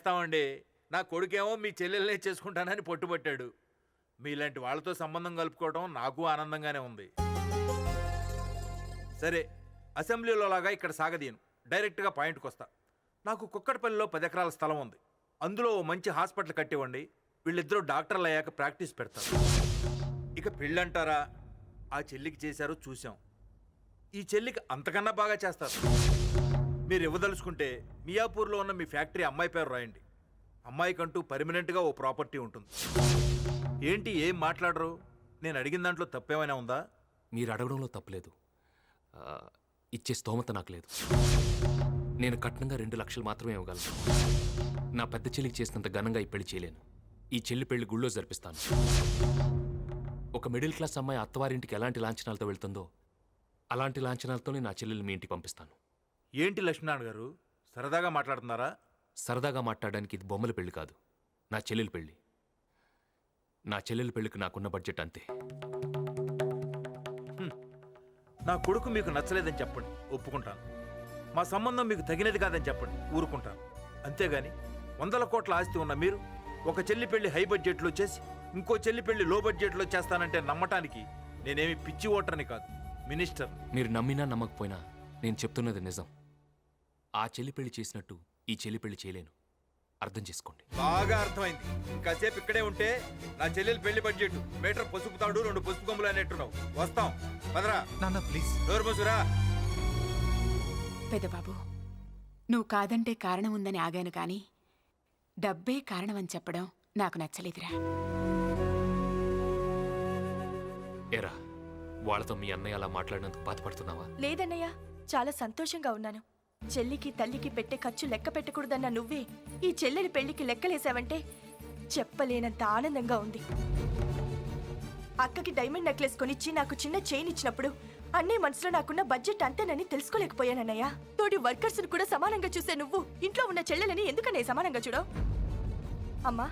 చేస్తామండి. నా కొడుకేమో మీ చెల్లెల్నే చేసుకుంటానని పట్టుబట్టాడు. మీలాంటి వాళ్ళతో సంబంధం కలుపుకోవడం నాకు ఆనందంగానే ఉంది. సరే, అసెంబ్లీలో లాగా ఇక్కడ సాగదీయను, డైరెక్ట్గా పాయింట్కి వస్తా. నాకు కుక్కడపల్లిలో 10 ఎకరాల స్థలం ఉంది. అందులో ఓ మంచి హాస్పిటల్ కట్టివ్వండి. వీళ్ళిద్దరూ డాక్టర్లు అయ్యాక ప్రాక్టీస్ పెడతారు. ఇక పెళ్ళంటారా, ఆ చెల్లికి చేశారో చూసాం. ఈ చెల్లికి అంతకన్నా బాగా చేస్తారు. మీరు ఇవ్వదలుచుకుంటే మియాపూర్లో ఉన్న మీ ఫ్యాక్టరీ అమ్మాయి పేరు రాయండి. అమ్మాయికంటూ పర్మనెంట్గా ఓ ప్రాపర్టీ ఉంటుంది. ఏంటి ఏం మాట్లాడరు? నేను అడిగిన దాంట్లో తప్పేమైనా ఉందా? మీరు అడగడంలో తప్పలేదు. ఇచ్చే స్తోమత నాకు లేదు. నేను కట్నంగా 2 లక్షలు మాత్రమే ఇవ్వగలను. నా పెద్ద చెల్లికి చేసినంత ఘనంగా ఈ పెళ్లి చేయలేను. ఈ చెల్లి పెళ్లి గుళ్ళో జరిపిస్తాను. ఒక మిడిల్ క్లాస్ అమ్మాయి అత్తవారింటికి ఎలాంటి లాంఛనాలతో వెళ్తుందో అలాంటి లాంఛనాలతోనే నా చెల్లెలు మీ ఇంటికి పంపిస్తాను. ఏంటి లక్ష్మీనారాయణ గారు, సరదాగా మాట్లాడుతున్నారా? సరదాగా మాట్లాడడానికి ఇది బొమ్మల పెళ్లి కాదు, నా చెల్లెల పెళ్లి. నా చెల్లెల పెళ్లికి నాకున్న బడ్జెట్ అంతే. నా కొడుకు మీకు నచ్చలేదని చెప్పండి, ఒప్పుకుంటాను. మా సంబంధం మీకు తగినది కాదని చెప్పండి, ఊరుకుంటాను. అంతేగాని 100 కోట్ల ఆస్తి ఉన్న మీరు ఒక చెల్లి పెళ్లి హై బడ్జెట్లో చేసి ఇంకో చెల్లి పెళ్లి లో బడ్జెట్లో చేస్తానంటే నమ్మటానికి నేనేమి పిచ్చి ఓటర్ని కాదు, మినిస్టర్. మీరు నమ్మినా నమ్మకపోయినా నేను చెప్తున్నది నిజం. ఆ చెల్లి పెళ్లి చేసినట్టు ఈ చెల్లి పెళ్లి చేయలేను, అర్థం చేసుకోండి. బాగా అర్థమైంది. ఇంకాసేపు ఇక్కడే ఉంటే నా చెల్లెలు పెళ్లి బడ్జెట్ మీటర్ పసుపు తాడు 2 పసుపు కొమ్ములు అనేట్టున్నావు. వస్తాం, పదరా. నాన్న ప్లీజ్. డోర్ మూసురా. పెదబాబు, నువ్వు కాదంటే కారణం ఉందని ఆగాను కానీ డబ్బే కారణమని చెప్పడం నాకు నచ్చలేదురా. ఎరా, వాళ్ళతో మీ అన్నయ్య అలా మాట్లాడినందుకు బాధపడుతున్నావా? లేదన్నయ్య, చాలా సంతోషంగా ఉన్నాను. చెల్లికి తల్లికి పెట్టే ఖర్చు లెక్క పెట్టకూడదన్న నువ్వే ఈ చెల్లెలి పెళ్లికి లెక్కలేసావంటే చెప్పలేనంత ఆనందంగా ఉంది. అక్కకి డైమండ్ నెక్లెస్ కొనిచ్చి నాకు చిన్న చైన్ ఇచ్చినప్పుడు అన్నీ మనసులో నాకున్న బడ్జెట్ అంతేనని తెలుసుకోలేకపోయానన్నయ్య. తోటి వర్కర్స్ కూడా సమానంగా చూసే నువ్వు ఇంట్లో ఉన్న చెల్లెలని ఎందుకనే సమానంగా చూడవు? అమ్మా,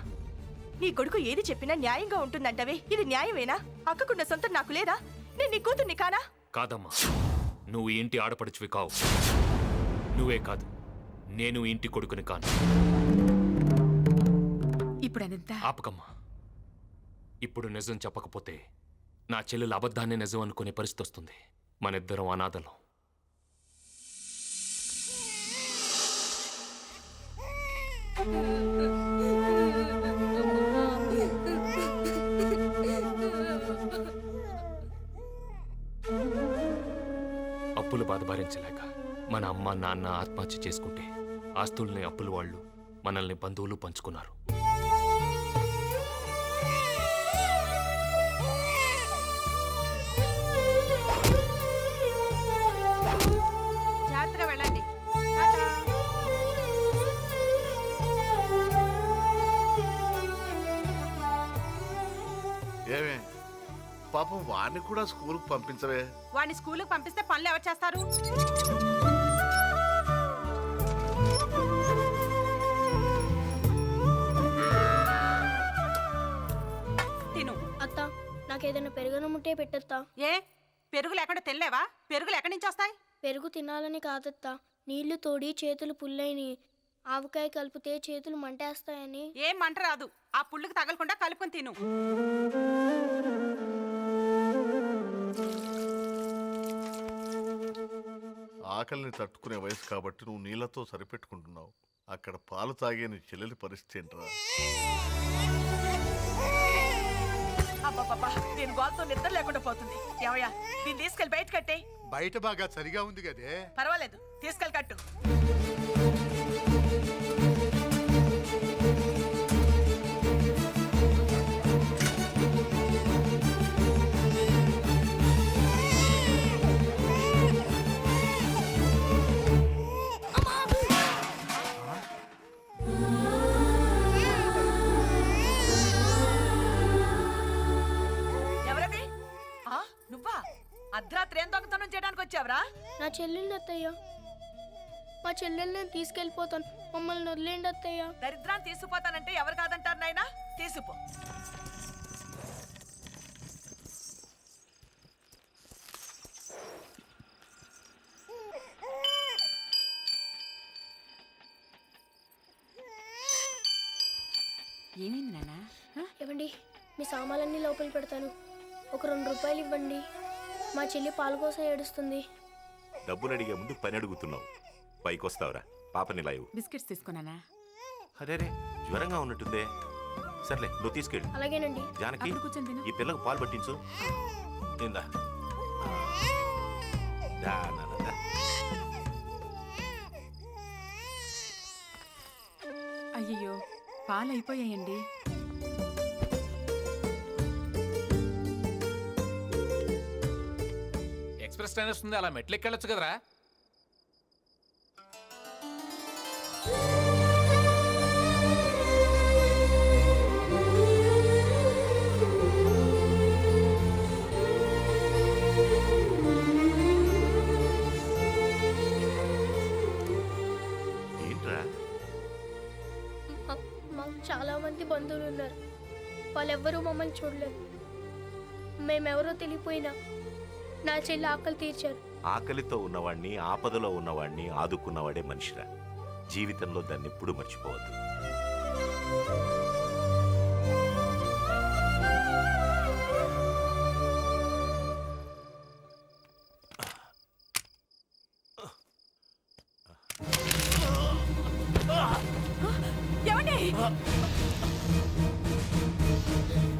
నీ కొడుకు ఏది చెప్పినా న్యాయంగా ఉంటుందంటవే, ఇది న్యాయమేనా? అక్కకున్న సొంతం నాకు లేదా? నేను నీ కూతుర్ని కానా? కాదమ్మా, నువ్వు ఇంటి ఆడపడుచువి కావు. నువ్వే కాదు, నేను ఇంటి కొడుకుని కాను. ఇప్పుడు అదంతా ఆపకమ్మా. ఇప్పుడు నిజం చెప్పకపోతే నా చెల్లెలు అబద్ధాన్ని నిజం అనుకునే పరిస్థితి వస్తుంది. మనిద్దరం అనాథలం. అప్పులు బాధ భరించలేక మన అమ్మ నాన్న ఆత్మహత్య చేసుకుంటే ఆస్తుల్ని అప్పుల వాళ్ళు మనల్ని బంధువులు పంచుకున్నారు. జాగ్రత్తగా వెళ్ళండి. ఏమే పాపం వాడిని కూడా స్కూల్కి పంపించవే. వాడిని స్కూల్కి పంపిస్తే పనులు ఎవరు చేస్తారు? తిను. అత్త, నాకేదైనా పెరుగన్నం ఉంటే పెట్టత్తా. ఏ పెరుగులు ఎక్కడ తెల్లేవా? పెరుగులు ఎక్కడి నుంచి వస్తాయి? పెరుగు తినాలని కాదత్తా, నీళ్లు తోడి చేతులు పుల్లైని ఆవకాయ కలిపితే చేతులు మంటేస్తాయని. ఏం మంట రాదు, ఆ పుల్లుకి తగలకుండా కలుపుకొని తిను. ఆకలిని తట్టుకునే వయసు కాబట్టి నువ్వు నీళ్లతో సరిపెట్టుకుంటున్నావు. అక్కడ పాలు తాగే నీ చెల్లెలి పరిస్థితి ఏంట్రా? అబ్బబ్బబ్బా, నేను గోల్తో నిద్ర లేకుండా పోతుంది. ఏమయ్యా, దీన్ని తీసుకెళ్లి బయట కట్టే. బయట బాగా సరిగా ఉంది కదే. పర్వాలేదు, తీసుకెళ్ళి కట్టు. ఎవరవి? నువ్వా? అర్ధరాత్రి ఏం దొంగతనం చేయడానికి వచ్చావరా? నా చెల్లెల్ని అత్తయ్య, మా చెల్లెల్ని నేను తీసుకెళ్ళిపోతాను, మమ్మల్ని వదిలేండి అత్తయ్య. దరిద్రాన్ని తీసుకుపోతానంటే ఎవరు కాదంటారు నాయనా? తీసుకుపో. ఏమైంది నాన్న హ? ఇవ్వండి, మీ సామాన్లన్నీ లోపల పెడతాను. ఒక 2 రూపాయలు ఇవ్వండి. మా చెల్లి పాల కోసం ఏడుస్తుంది. డబ్బులు అడిగే ముందు పని అడుగుతున్నావు. పైకొస్తావురా, పాపని లాయవు. బిస్కెట్స్ తీసుకున్నానా? అరే జ్వరంగా ఉన్నట్టుందే. సర్లే, నువ్వు తీసుకెళ్ళు. అలాగేనండి. జానకి, అప్పుడు కూర్చొని తిను. ఈ పిల్లకు పాలు పట్టించు. ఇందా. దా, నాన్న, దా. అయ్యయ్యో, పాలు అయిపోయాయండి. ఎక్స్ప్రెస్ ట్రైన్ వస్తుంది, అలా మెట్లు ఎక్కెళ్ళొచ్చు కదరా. ఏంట్రా? మాకు చాలా మంది బంధువులు ఉన్నారు. వాళ్ళెవ్వరూ మమ్మల్ని చూడలేదు. మేమెవరో తెలియపోయినా నా చెల్లి ఆకలి తీర్చారు. ఆకలితో ఉన్నవాడిని, ఆపదలో ఉన్నవాడిని ఆదుకున్నవాడే మనిషిరా. జీవితంలో దాన్ని ఎప్పుడూ మర్చిపోవద్దు. ఏమండి?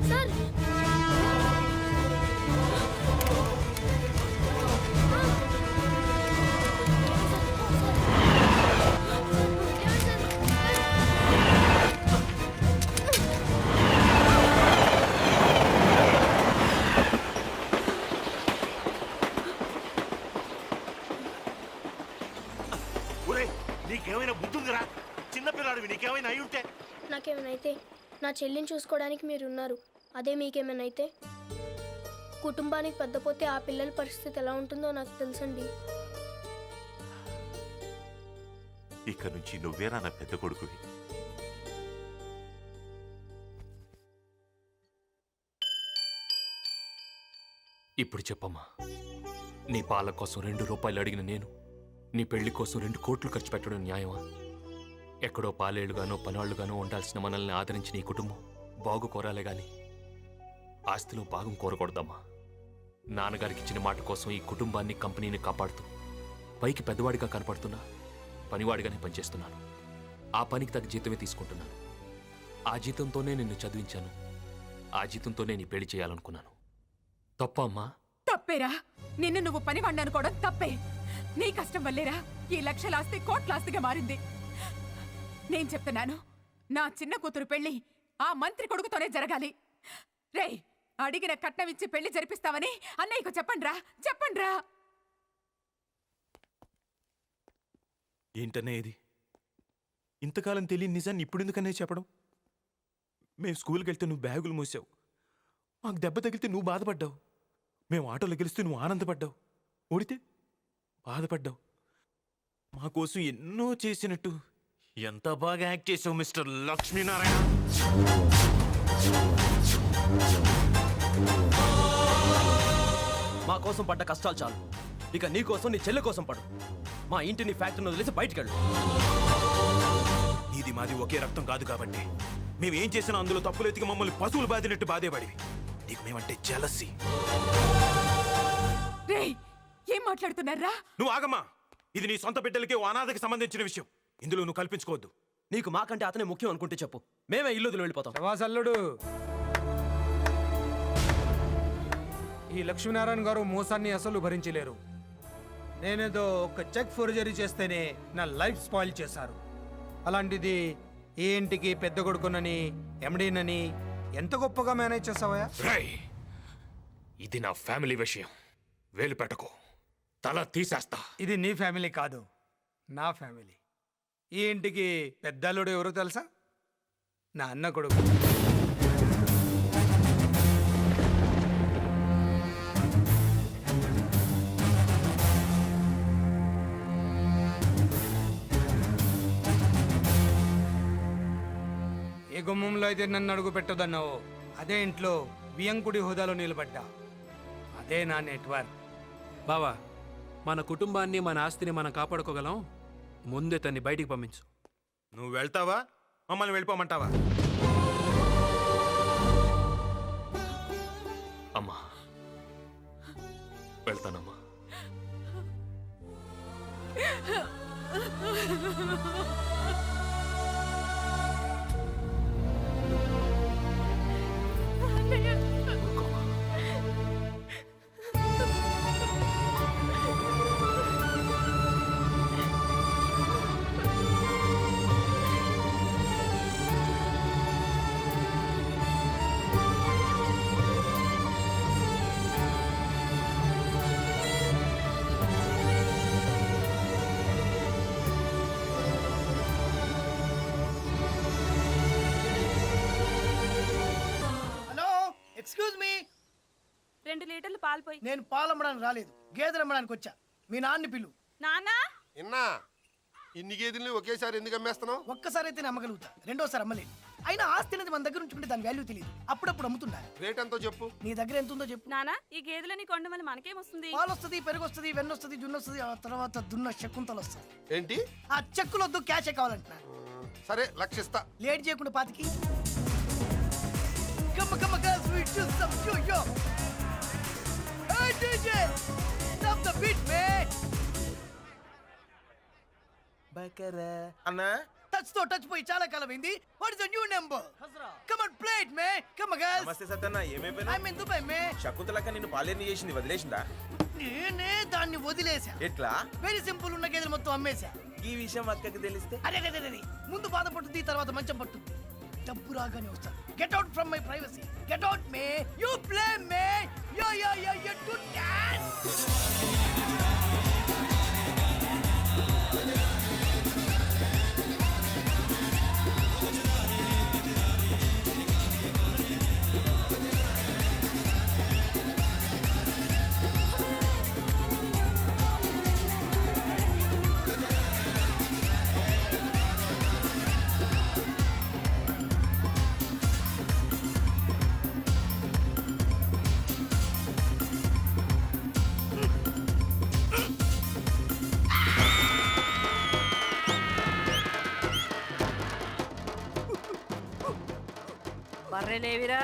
సార్, ఒరే, నీకేమైనా బుద్ధుందిరా? చిన్నపిల్లాడివి, నీకేమైనా అయి ఉంటే. నాకేమైనా అయితే నా చెల్లిని చూసుకోవడానికి మీరున్నారు. అదే మీకేమైనా అయితే కుటుంబానికి పెద్దపోతే ఆ పిల్లల పరిస్థితి ఎలా ఉంటుందో నాకు తెలుసండి. ఇక నుంచి నువ్వేరా నా పెద్ద కొడుకువి. ఇప్పుడు చెప్పమ్మా, నీ పాల కోసం 2 రూపాయలు అడిగిన నేను నీ పెళ్లి కోసం 2 కోట్లు ఖర్చు పెట్టడం న్యాయమా? ఎక్కడో పాలేళ్లుగానో పనాళ్లుగానో ఉండాల్సిన మనల్ని ఆదరించి నీ కుటుంబం బాగు కోరాలే గాని ఆస్తిలో భాగం కోరకూడదమ్మా. నాన్నగారికి ఇచ్చిన మాట కోసం ఈ కుటుంబాన్ని, కంపెనీని కాపాడుతూ పైకి పెద్దవాడిగా కనపడుతున్నా పనివాడిగానే పనిచేస్తున్నాను. ఆ పనికి తగ్గ జీతమే తీసుకుంటున్నాను. ఆ జీతంతోనే నిన్ను చదివించాను. ఆ జీతంతోనే నీ పెళ్లి చేయాలనుకున్నాను. తప్ప అమ్మా? తప్పేరా? నిన్ను నువ్వు పనివాడిని అనుకోవడం తప్పే. నీ కష్టం వల్లేరా ఈ లక్షల ఆస్తి కోట్ల ఆస్తిగా మారింది. నేను చెప్తున్నాను, నా చిన్న కూతురు పెళ్లి ఆ మంత్రి కొడుకుతోనే జరగాలి. రేయ్, అడిగిన కట్నం ఇచ్చి పెళ్లి జరిపిస్తావని అన్నయ్యకు చెప్పండ్రా, చెప్పండ్రా. ఏంటనే ఇది? ఇంతకాలం తెలియని నిజాన్ని ఇప్పుడెందుకనే చెప్పడం? మేము స్కూల్కి వెళ్తే నువ్వు బ్యాగులు మోసావు, మాకు దెబ్బ తగిలితే నువ్వు బాధపడ్డావు, మేము ఆటోలో గెలిస్తే నువ్వు ఆనందపడ్డావు, ఓడితే బాధపడ్డావు. మా కోసం ఎన్నో చేసినట్టు ఎంత బాగా యాక్ట్ చేసావు మిస్టర్ లక్ష్మీనారాయణ. మా కోసం పడ్డ కష్టాలు చాలు, ఇక నీ కోసం, నీ చెల్లి కోసం పడు. మా ఇంటిని ఫ్యాక్టరీని వదిలేసి బయటికెళ్ళు. నీది మాది ఒకే రక్తం కాదు కాబట్టి మేమేం చేసినా అందులో తప్పులెతికి మమ్మల్ని పశువులు బాధినట్టు బాధేవాడివి. నీకు మేమంటే జలసి. రేయ్, ఏం మాట్లాడుతున్నారా? నువ్వు ఆగమ్మా. ఇది నీ సొంత బిడ్డలకి ఓ అనాథకి సంబంధించిన విషయం. ఇందులో నువ్వు కల్పించుకోవద్దు. నీకు మాకంటే అతనే ముఖ్యం అనుకుంటే చెప్పు, మేమే ఇల్లు వదిలి వెళ్ళిపోతాం. అల్లుడు, ఈ లక్ష్మీనారాయణ గారు మోసాన్ని అసలు భరించలేరు. నేనేదో ఒక చెక్ ఫోర్జరీ చేస్తేనే నా లైఫ్ స్పాయిల్ చేశారు. అలాంటిది ఈ ఇంటికి పెద్ద కొడుకునని, ఎండీనని ఎంత గొప్పగా మేనేజ్ చేసావా? రేయ్, ఇది నా ఫ్యామిలీ విషయం. వేలు పెట్టకు, తల తీసేస్తా. ఇది నీ ఫ్యామిలీ కాదు, నా ఫ్యామిలీ. ఈ ఇంటికి పెద్ద అల్లుడు ఎవరో తెలుసా? నా అన్న కొడుకు. ఏ గుమ్మంలో అయితే నన్ను అడుగు పెట్టదన్నావో అదే ఇంట్లో వియంకుడి హోదాలో నిలబడ్డా. అదే నా నెట్వర్క్. బావా, మన కుటుంబాన్ని, మన ఆస్తిని మనం కాపాడుకోగలం. ముందే తన్ని బయటికి పంపించు. నువ్వు వెళ్తావా, మమ్మల్ని వెళ్ళిపోమంటావా? అమ్మా వెళ్తానమ్మా. Hello, excuse me. 2 లీటర్లు పాలు పోయి. నేను పాలు అమ్మడానికి రాలేదు, గేదెలు అమ్మడానికి వచ్చా. మీ నాన్ని పిలు. నానా ఇన్నా ఇన్ని గేదెల్ని ఒకేసారి ఎందుకు అమ్మేస్తున్నావు? ఒక్కసారి అయితే నమ్మగలుగుతా, రెండోసారి అమ్మలేదు. అయినా ఆస్తి అనేది మన దగ్గర ఉంచుకుంటే దాని వాల్యూ తెలియదు. అప్పుడప్పుడు అమ్ముతున్నా. రేట్ ఎంతో చెప్పు. నీ దగ్గర ఎంత ఉందో చెప్పు. నానా ఈ గేదెలని కొండ వల్ల మనకేం వస్తుంది? పాలు వస్తుంది, పెరుగు వస్తుంది, వెన్న వస్తుంది, జున్ను వస్తుంది, ఆ తర్వాత దున్న శకుంతలు వస్తుంది. ఏంటి? ఆ చెక్కులు వద్దు, క్యాషే కావాలంటున్నా. సరే లక్షిస్తా. లేట్ చేయకుండా పాతికి. Come on, come on, guys, we do some yo-yo. Hey, DJ, stop the beat, man. అన్నా Touch తో టచ్ పోయి చాలా కాలం అయింది. What is the new number? Come on, play it, man. Come on, guys. నమస్తే సత్తన్న, ఏమైపోయినా? I'm in Dubai, man. శకుంతలక్క నిన్ను పాలేర్ని చేసింది, వదిలేసిందా? నేనే దాన్ని వదిలేసా. ఎట్లా? వెరీ సింపుల్, ఉన్న గేదెలు మొత్తం అమ్మేశా. ఈ విషయం అక్కకి తెలిస్తే? అరే ముందు బాధ పట్టుద్ది, తర్వాత మంచం పట్టుద్ది. డబ్బు రాగానే వస్తా. Get out from my privacy. Get out me. You play me. Yo you do dance. బర్రెలేవిరా?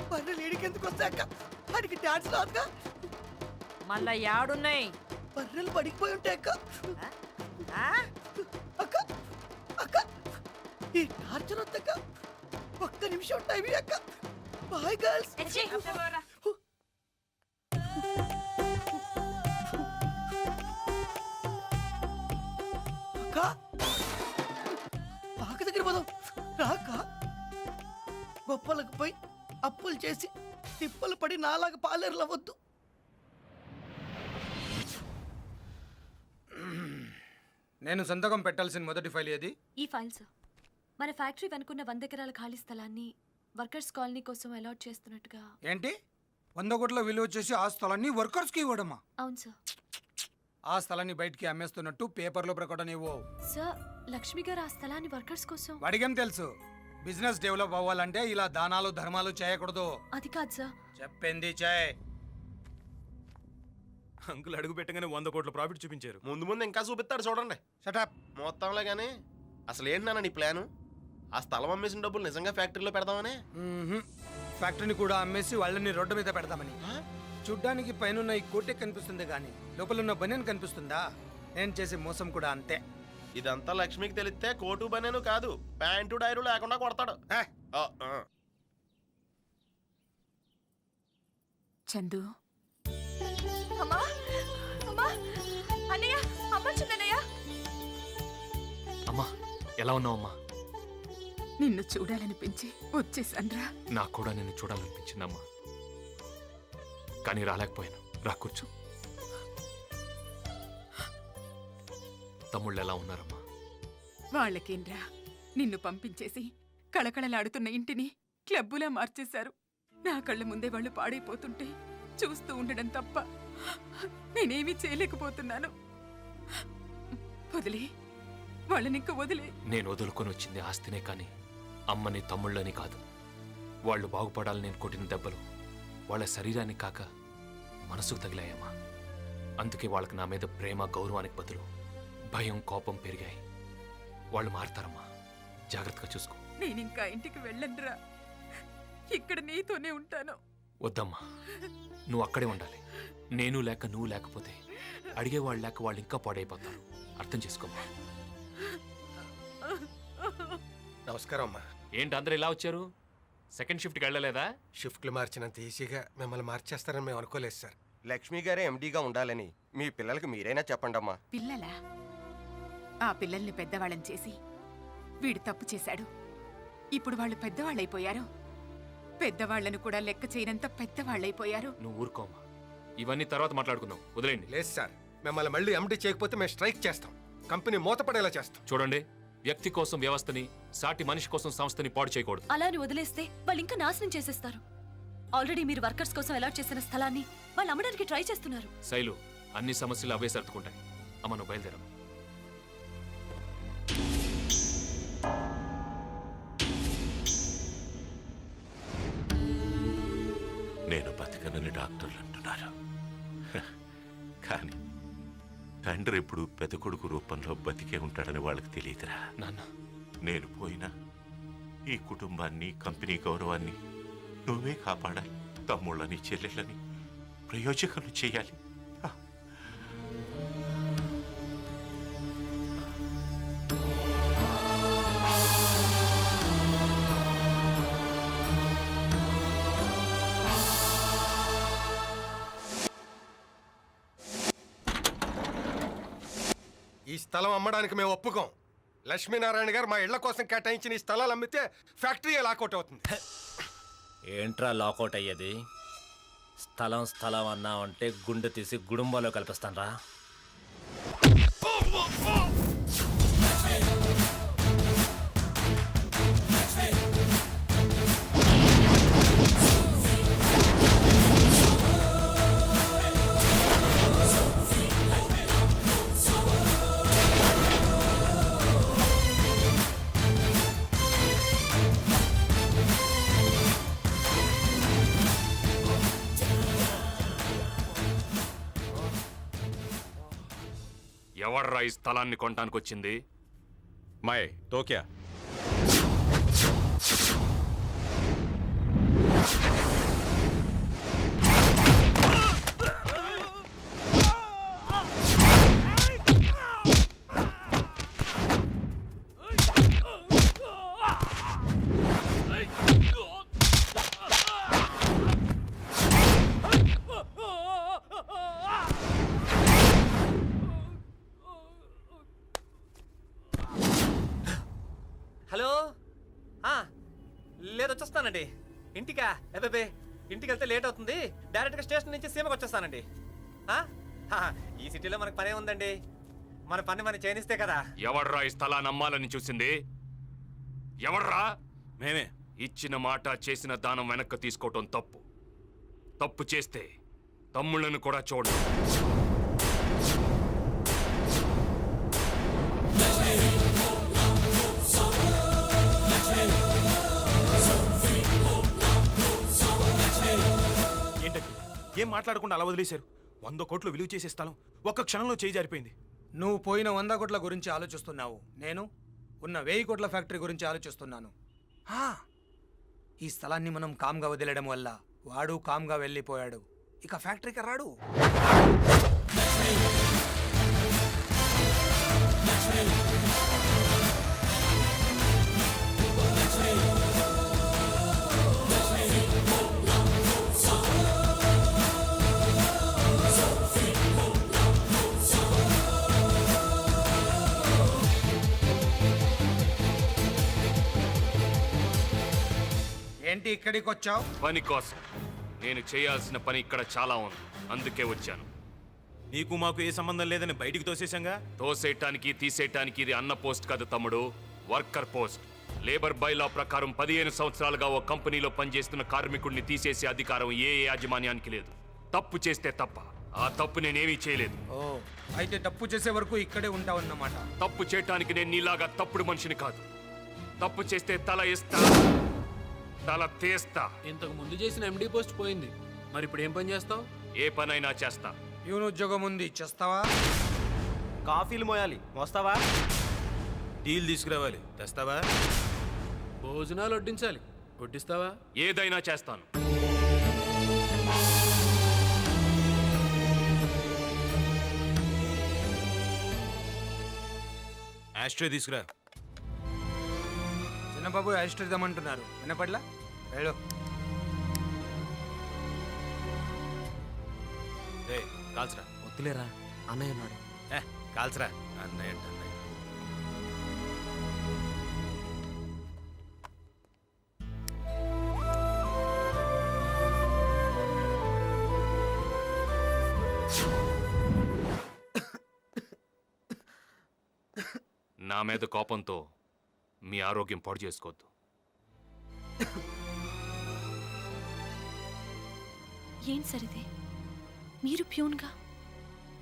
పన్ను లేడికి ఎందుకు వస్తాక? వాడికి డాన్స్ రాదుగా. మళ్ళా యాడున్నాయి? బర్రెలు పడిపోయి ఉంటాయి అక్క. అక్క అక్క ఈ టార్చర్ వద్దక్క. ఒక్క నిమిషం టైం అక్క. Boy girls. అక్క పాక దగ్గర పోదాం రాక. గొప్పలకు పోయి అప్పులు చేసి తిప్పలు పడి నాలాగా పాలేరులు అవ్వద్దు. నేను సంతకం పెట్టాల్సిన మొదటి ఫైల్ ఏది? ఈ ఫైల్ సార్. మన ఫ్యాక్టరీ వెనుకున్న 100 ఎకరాల ఖాళీ స్థలాన్ని వర్కర్స్ కాలనీ కోసం అలాట్ చేస్తున్నట్టుగా. ఏంటి 100 కోట్ల విలువ చేసి ఆ స్థలాన్ని వర్కర్స్ కి ఇవ్వడమా? అవును సార్. ఆ స్థలాన్ని బయటికి అమ్మేస్తున్నట్టు పేపర్లో ప్రకటన ఇవ్వు. సార్ లక్ష్మి గారు ఆ స్థలాన్ని వర్కర్స్ కోసం. వాడికేం తెలుసు? బిజినెస్ డెవలప్ అవ్వాలంటే ఇలా దానాలు ధర్మాలు చేయకూడదు. అది కాదు సార్. చెప్పింది చేయి. అంకుల్ అడుగు పెట్టగానే 100 కోట్ల ప్రాఫిట్ చూపించారు. ముందు ముందు ఇంకా చూపిస్తాడు చూడండి. షటప్. మొత్తంలో కానీ అసలు ఏంటన్నా నీ ప్లాను? ఆ స్థలం అమ్మేసిన డబ్బులు నిజంగా ఫ్యాక్టరీలో పెడదామని? ఫ్యాక్టరీని కూడా అమ్మేసి వాళ్ళని రోడ్డు మీద పెడదామని. చూడ్డానికి పైన ఈ కోటే కనిపిస్తుంది కానీ లోపల బనియన్ కనిపిస్తుందా? నేను చేసే మోసం కూడా అంతే. ఇదంతా లక్ష్మికి తెలిస్తే కోటు బనేను కాదు, ప్యాంటు డైరు లేకుండా కొడతాడు. చందు, అమ్మా అమ్మా అన్నయ్య, అమ్మ చిన్నయ్య. అమ్మా ఎలా ఉన్నావమ్మా? నిన్ను చూడాలనిపించి వచ్చేసాన్రా. నాకు కూడా నిన్ను చూడాలనిపించిందమ్మా, కానీ రాలేకపోయాను. రా కూర్చో. తమ్ముళ్ళు ఎలా ఉన్నారమ్మా? వాళ్ళకేంరా, నిన్ను పంపించేసి కళకళలాడుతున్న ఇంటిని క్లబ్బులా మార్చేశారు. నా కళ్ళ ముందే వాళ్ళు పాడైపోతుంటే చూస్తూ ఉండడం తప్ప నేనేమీ చేయలేకపోతున్నాను. వదిలే వాళ్ళనింక వదిలే. నేను వదులుకొని వచ్చింది ఆస్తినే కానీ అమ్మని తమ్ముళ్ళని కాదు. వాళ్ళు బాగుపడాలని నేను కొట్టిన దెబ్బలు వాళ్ళ శరీరానికి కాక మనసుకు తగిలాయమ్మా. అందుకే వాళ్ళకి నా మీద ప్రేమ గౌరవానికి బదులు భయం కోపం పెరిగాయి. వాళ్ళు మారతారమ్మా, జాగ్రత్తగా చూసుకో. నేనింకా ఇంటికి వెళ్ళనురా, ఇక్కడ నీతోనే ఉంటాను. వద్దమ్మా, నువ్వు అక్కడే ఉండాలి. నేను లేక నువ్వు లేకపోతే అడిగేవాళ్ళు లేక వాళ్ళు ఇంకా పాడైపోతారు. అర్థం చేసుకోమ్మా. నమస్కారం అమ్మా. ఏంటి అందరూ ఇలా వచ్చారు? సెకండ్ షిఫ్ట్కి వెళ్ళలేదా? షిఫ్ట్లు మార్చినంత ఈజీగా మిమ్మల్ని మార్చేస్తారని మేము అనుకోలేదు సార్. లక్ష్మి గారే ఎండీగా ఉండాలని మీ పిల్లలకి మీరైనా చెప్పండి అమ్మా. పిల్లలా? ఆ పిల్లల్ని పెద్దవాళ్ళని చేసి వీడు తప్పు చేశాడు. ఇప్పుడు వాళ్ళు పెద్దవాళ్ళైపోయారు. పెద్దవాళ్లను కూడా లెక్క చేయనంత పెద్దవాళ్ళైపోయారు. నువ్వు ఊరుకోమ్మా, ఇవన్నీ తర్వాత మాట్లాడుకుందాం. వదిలేండి. లేదు సార్, మిమ్మల్ని మళ్ళీ ఎండీ చేయకపోతే మేము స్ట్రైక్ చేస్తాం. కంపెనీ మూతపడేలా చేస్తాం. చూడండి, వ్యక్తి కోసం వ్యవస్థని, సాటి మనిషి కోసం సంస్థని పాడు చేయకూడదు. అలా అని వదిలేస్తే వాళ్ళు ఇంకా నాశనం చేసేస్తారు. ఆల్రెడీ మీరు వర్కర్స్ కోసం అలాట్ చేసిన స్థలాన్ని వాళ్ళు అమ్మడానికి ట్రై చేస్తున్నారు. శైలు, అన్ని సమస్యలు అవే సర్దుకుంటాయి. అమ్మ, నువ్వు బయలుదేరం. నేను బతకనని డాక్టర్లు అంటున్నారు. కానీ తండ్రి ఎప్పుడు పెద్ద కొడుకు రూపంలో బతికే ఉంటాడని వాళ్ళకి తెలియదురా. నాన్న, నేను పోయినా ఈ కుటుంబాన్ని, కంపెనీ గౌరవాన్ని నువ్వే కాపాడాలి. తమ్ముళ్ళని, చెల్లెళ్ళని ప్రయోజకులు చేయాలి. ఈ స్థలం అమ్మడానికి మేము ఒప్పుకోం. లక్ష్మీనారాయణ గారు మా ఇళ్ల కోసం కేటాయించిన ఈ స్థలాలు అమ్మితే ఫ్యాక్టరీ లాకౌట్ అవుతుంది. ఏంట్రా లాకౌట్ అయ్యేది? స్థలం అన్నా అంటే గుండె తీసి గుడుంబాలో కల్పిస్తానరా. ఎవర్రా ఈ స్థలాన్ని కొనడానికి వచ్చింది? మాయ్ తోక్యా? హలో, లేదు వచ్చేస్తానండి. ఇంటికా? అబ్బే, ఇంటికి వెళ్తే లేట్ అవుతుంది. డైరెక్ట్గా స్టేషన్ నుంచి సీమకు వచ్చేస్తానండి. ఈ సిటీలో మనకు పనే ఉందండి. మన పని మనం చేయనిస్తే కదా. ఎవర్రా ఈ స్థలాన్ని అమ్మాలని చూసింది? ఎవర్రా? మేమే. ఇచ్చిన మాట, చేసిన దానం వెనక్కి తీసుకోవటం తప్పు. తప్పు చేస్తే తమ్ముళ్ళను కూడా చూడండి. ఏం మాట్లాడకుండా అలా వదిలేశారు? 100 కోట్లు విలువ చేసే స్థలం ఒక్క క్షణంలో చేయి జారిపోయింది. నువ్వు పోయిన 100 కోట్ల గురించి ఆలోచిస్తున్నావు. నేను ఉన్న 1000 కోట్ల ఫ్యాక్టరీ గురించి ఆలోచిస్తున్నాను. ఈ స్థలాన్ని మనం కామ్గా వదిలేయడం వల్ల వాడు కామ్గా వెళ్ళిపోయాడు. ఇక ఫ్యాక్టరీకి రాడు. ఏంటి ఇక్కడికి వచ్చావు? పని కోసం. నేను చేయాల్సిన పని ఇక్కడ చాలా ఉంది, అందుకే వచ్చాను. నీకు మాకు ఏ సంబంధం లేదని బయటికి తోసేశాంగా. తోసేయటానికి, తీసేయటానికి ఇది అన్న పోస్ట్ కాదు తమ్ముడు, వర్కర్ పోస్ట్. లేబర్ బైలా ప్రకారం 15 సంవత్సరాలుగా ఓ కంపెనీలో పనిచేస్తున్న కార్మికుడిని తీసేసే అధికారం ఏ యాజమాన్యానికి లేదు. తప్పు చేస్తే తప్ప. ఆ తప్పు నేనేమీ చేయలేదు. అయితే తప్పు చేసే వరకు ఇక్కడే ఉంటావన్నమాట. తప్పు చేయటానికి నేను నీలాగా తప్పుడు మనిషిని కాదు. తప్పు చేస్తే తల ఇస్తా, తల తీస్తా. ఇంతకు ముందు చేసిన ఎండీ పోస్ట్ పోయింది, మరి ఇప్పుడు ఏం పని చేస్తావు? ఏ పనైనా చేస్తా. ప్యూన్ ఉద్యోగం ఉంది, చేస్తావా? కాఫీలు మోయాలి, మోస్తావా? డీల్ తీసుకురావాలి, తెస్తావా? భోజనాలు వడ్డించాలి, వడ్డిస్తావా? ఏదైనా చేస్తాను. యాస్ట్రే తీసుకురా. చిన్నబాబు యాస్టర్ ఇద్దామంటున్నారు వినపట్లా వెళ్ళు. కాల్చరా. వద్దులేరా అన్నయ్య ఉన్నాడు. కాల్చరా. అన్నయ్య అంటే అన్నయ్య. నా మీద కోపంతో మీ ఆరోగ్యం పాడు చేసుకోవద్దు. ఏం సరిదే మీరు ప్యూన్గా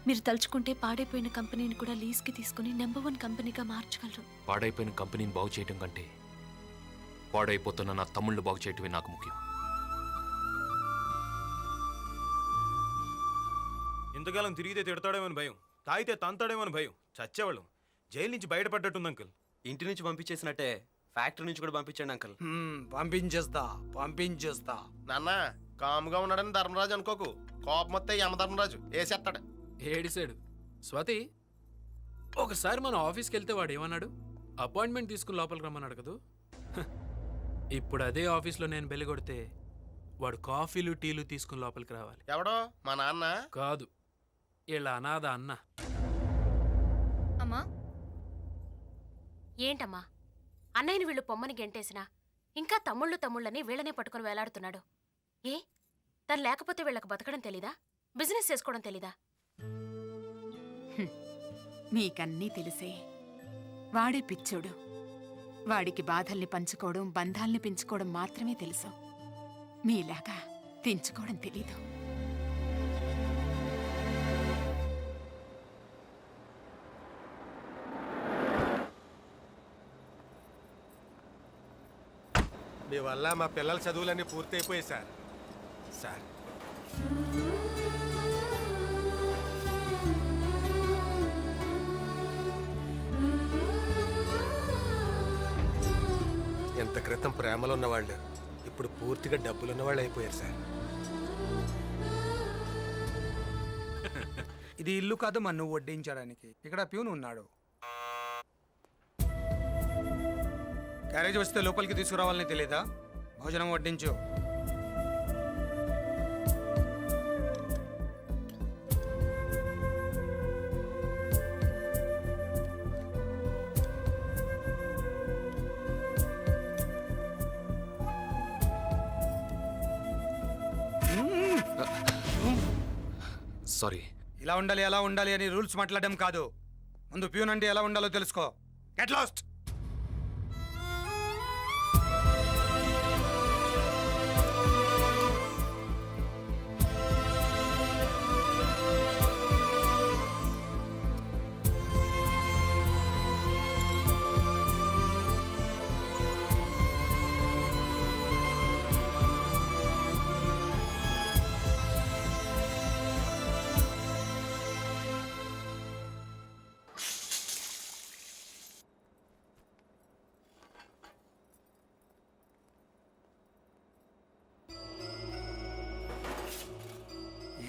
మీరు తలుచుకుంటే పాడైపోయిన కంపెనీని కూడా లీజ్కి తీసుకుని నెంబర్ 1 కంపెనీగా మార్చగలరు. పాడైపోయిన కంపెనీని బాగు చేయటం కంటే పాడైపోతున్న నా తమ్ముళ్ళు బాగు చేయటమే నాకు ముఖ్యం. ఇంతకాలం తిరిగితే తిడతాడేమని భయం, తాగితే తంతాడేమని భయం, చచ్చేవాళ్ళం. జైలు నుంచి బయటపడ్డట్టుంది అంకుల్. ఇంటి నుంచి పంపించేసినట్టే ఫ్యాక్టరీ నుంచి కూడా పంపించండి అంకల్. పంపించేస్తా. నాన్న కాముగా ఉన్నాడని ధర్మరాజు అనుకోకు, కోపం వస్తే యమధర్మరాజు వేసేస్తాడు. ఏడిసాడు. స్వాతి, ఒకసారి మన ఆఫీస్కి వెళ్తే వాడు ఏమన్నాడు? అపాయింట్మెంట్ తీసుకుని లోపలికి రమ్మన్నాడు కదూ. హ, ఇప్పుడు అదే ఆఫీస్లో నేను బెల్లి కొడితే వాడు కాఫీలు టీలు తీసుకుని లోపలికి రావాలి. ఎవడో మా నాన్న కాదు, వీళ్ళ అనాథ అన్న. అమ్మా ఏంటమ్మా అన్నయ్యని వీళ్ళు పొమ్మని గెంటేసినా ఇంకా తమ్ముళ్ళని వీళ్ళనే పట్టుకుని వేలాడుతున్నాడు. ఏ తను లేకపోతే వీళ్ళకి బతకడం తెలీదా? బిజినెస్ చేసుకోవడం తెలీదా? నీకన్నీ తెలిసే. వాడే పిచ్చోడు. వాడికి బాధల్ని పంచుకోవడం, బంధాల్ని పెంచుకోవడం మాత్రమే తెలుసు. మీలాగా తెంచుకోవడం తెలీదు. మీ వల్ల మా పిల్లల చదువులన్నీ పూర్తయిపోయాయి సార్. సార్ ఎంత క్రితం ప్రేమలో ఉన్నవాళ్ళు ఇప్పుడు పూర్తిగా డబ్బులు ఉన్నవాళ్ళు అయిపోయారు సార్. ఇది ఇల్లు కాదు మా నువ్వు వడ్డించడానికి. ఇక్కడ ప్యూన్ ఉన్నాడు. క్యారేజ్ వస్తే లోపలికి తీసుకురావాలని తెలీదా? భోజనం వడ్డించు. సారీ. ఇలా ఉండాలి అలా ఉండాలి అని రూల్స్ మాట్లాడడం కాదు. ముందు ప్యూన్ అంటే ఎలా ఉండాలో తెలుసుకో. Get lost.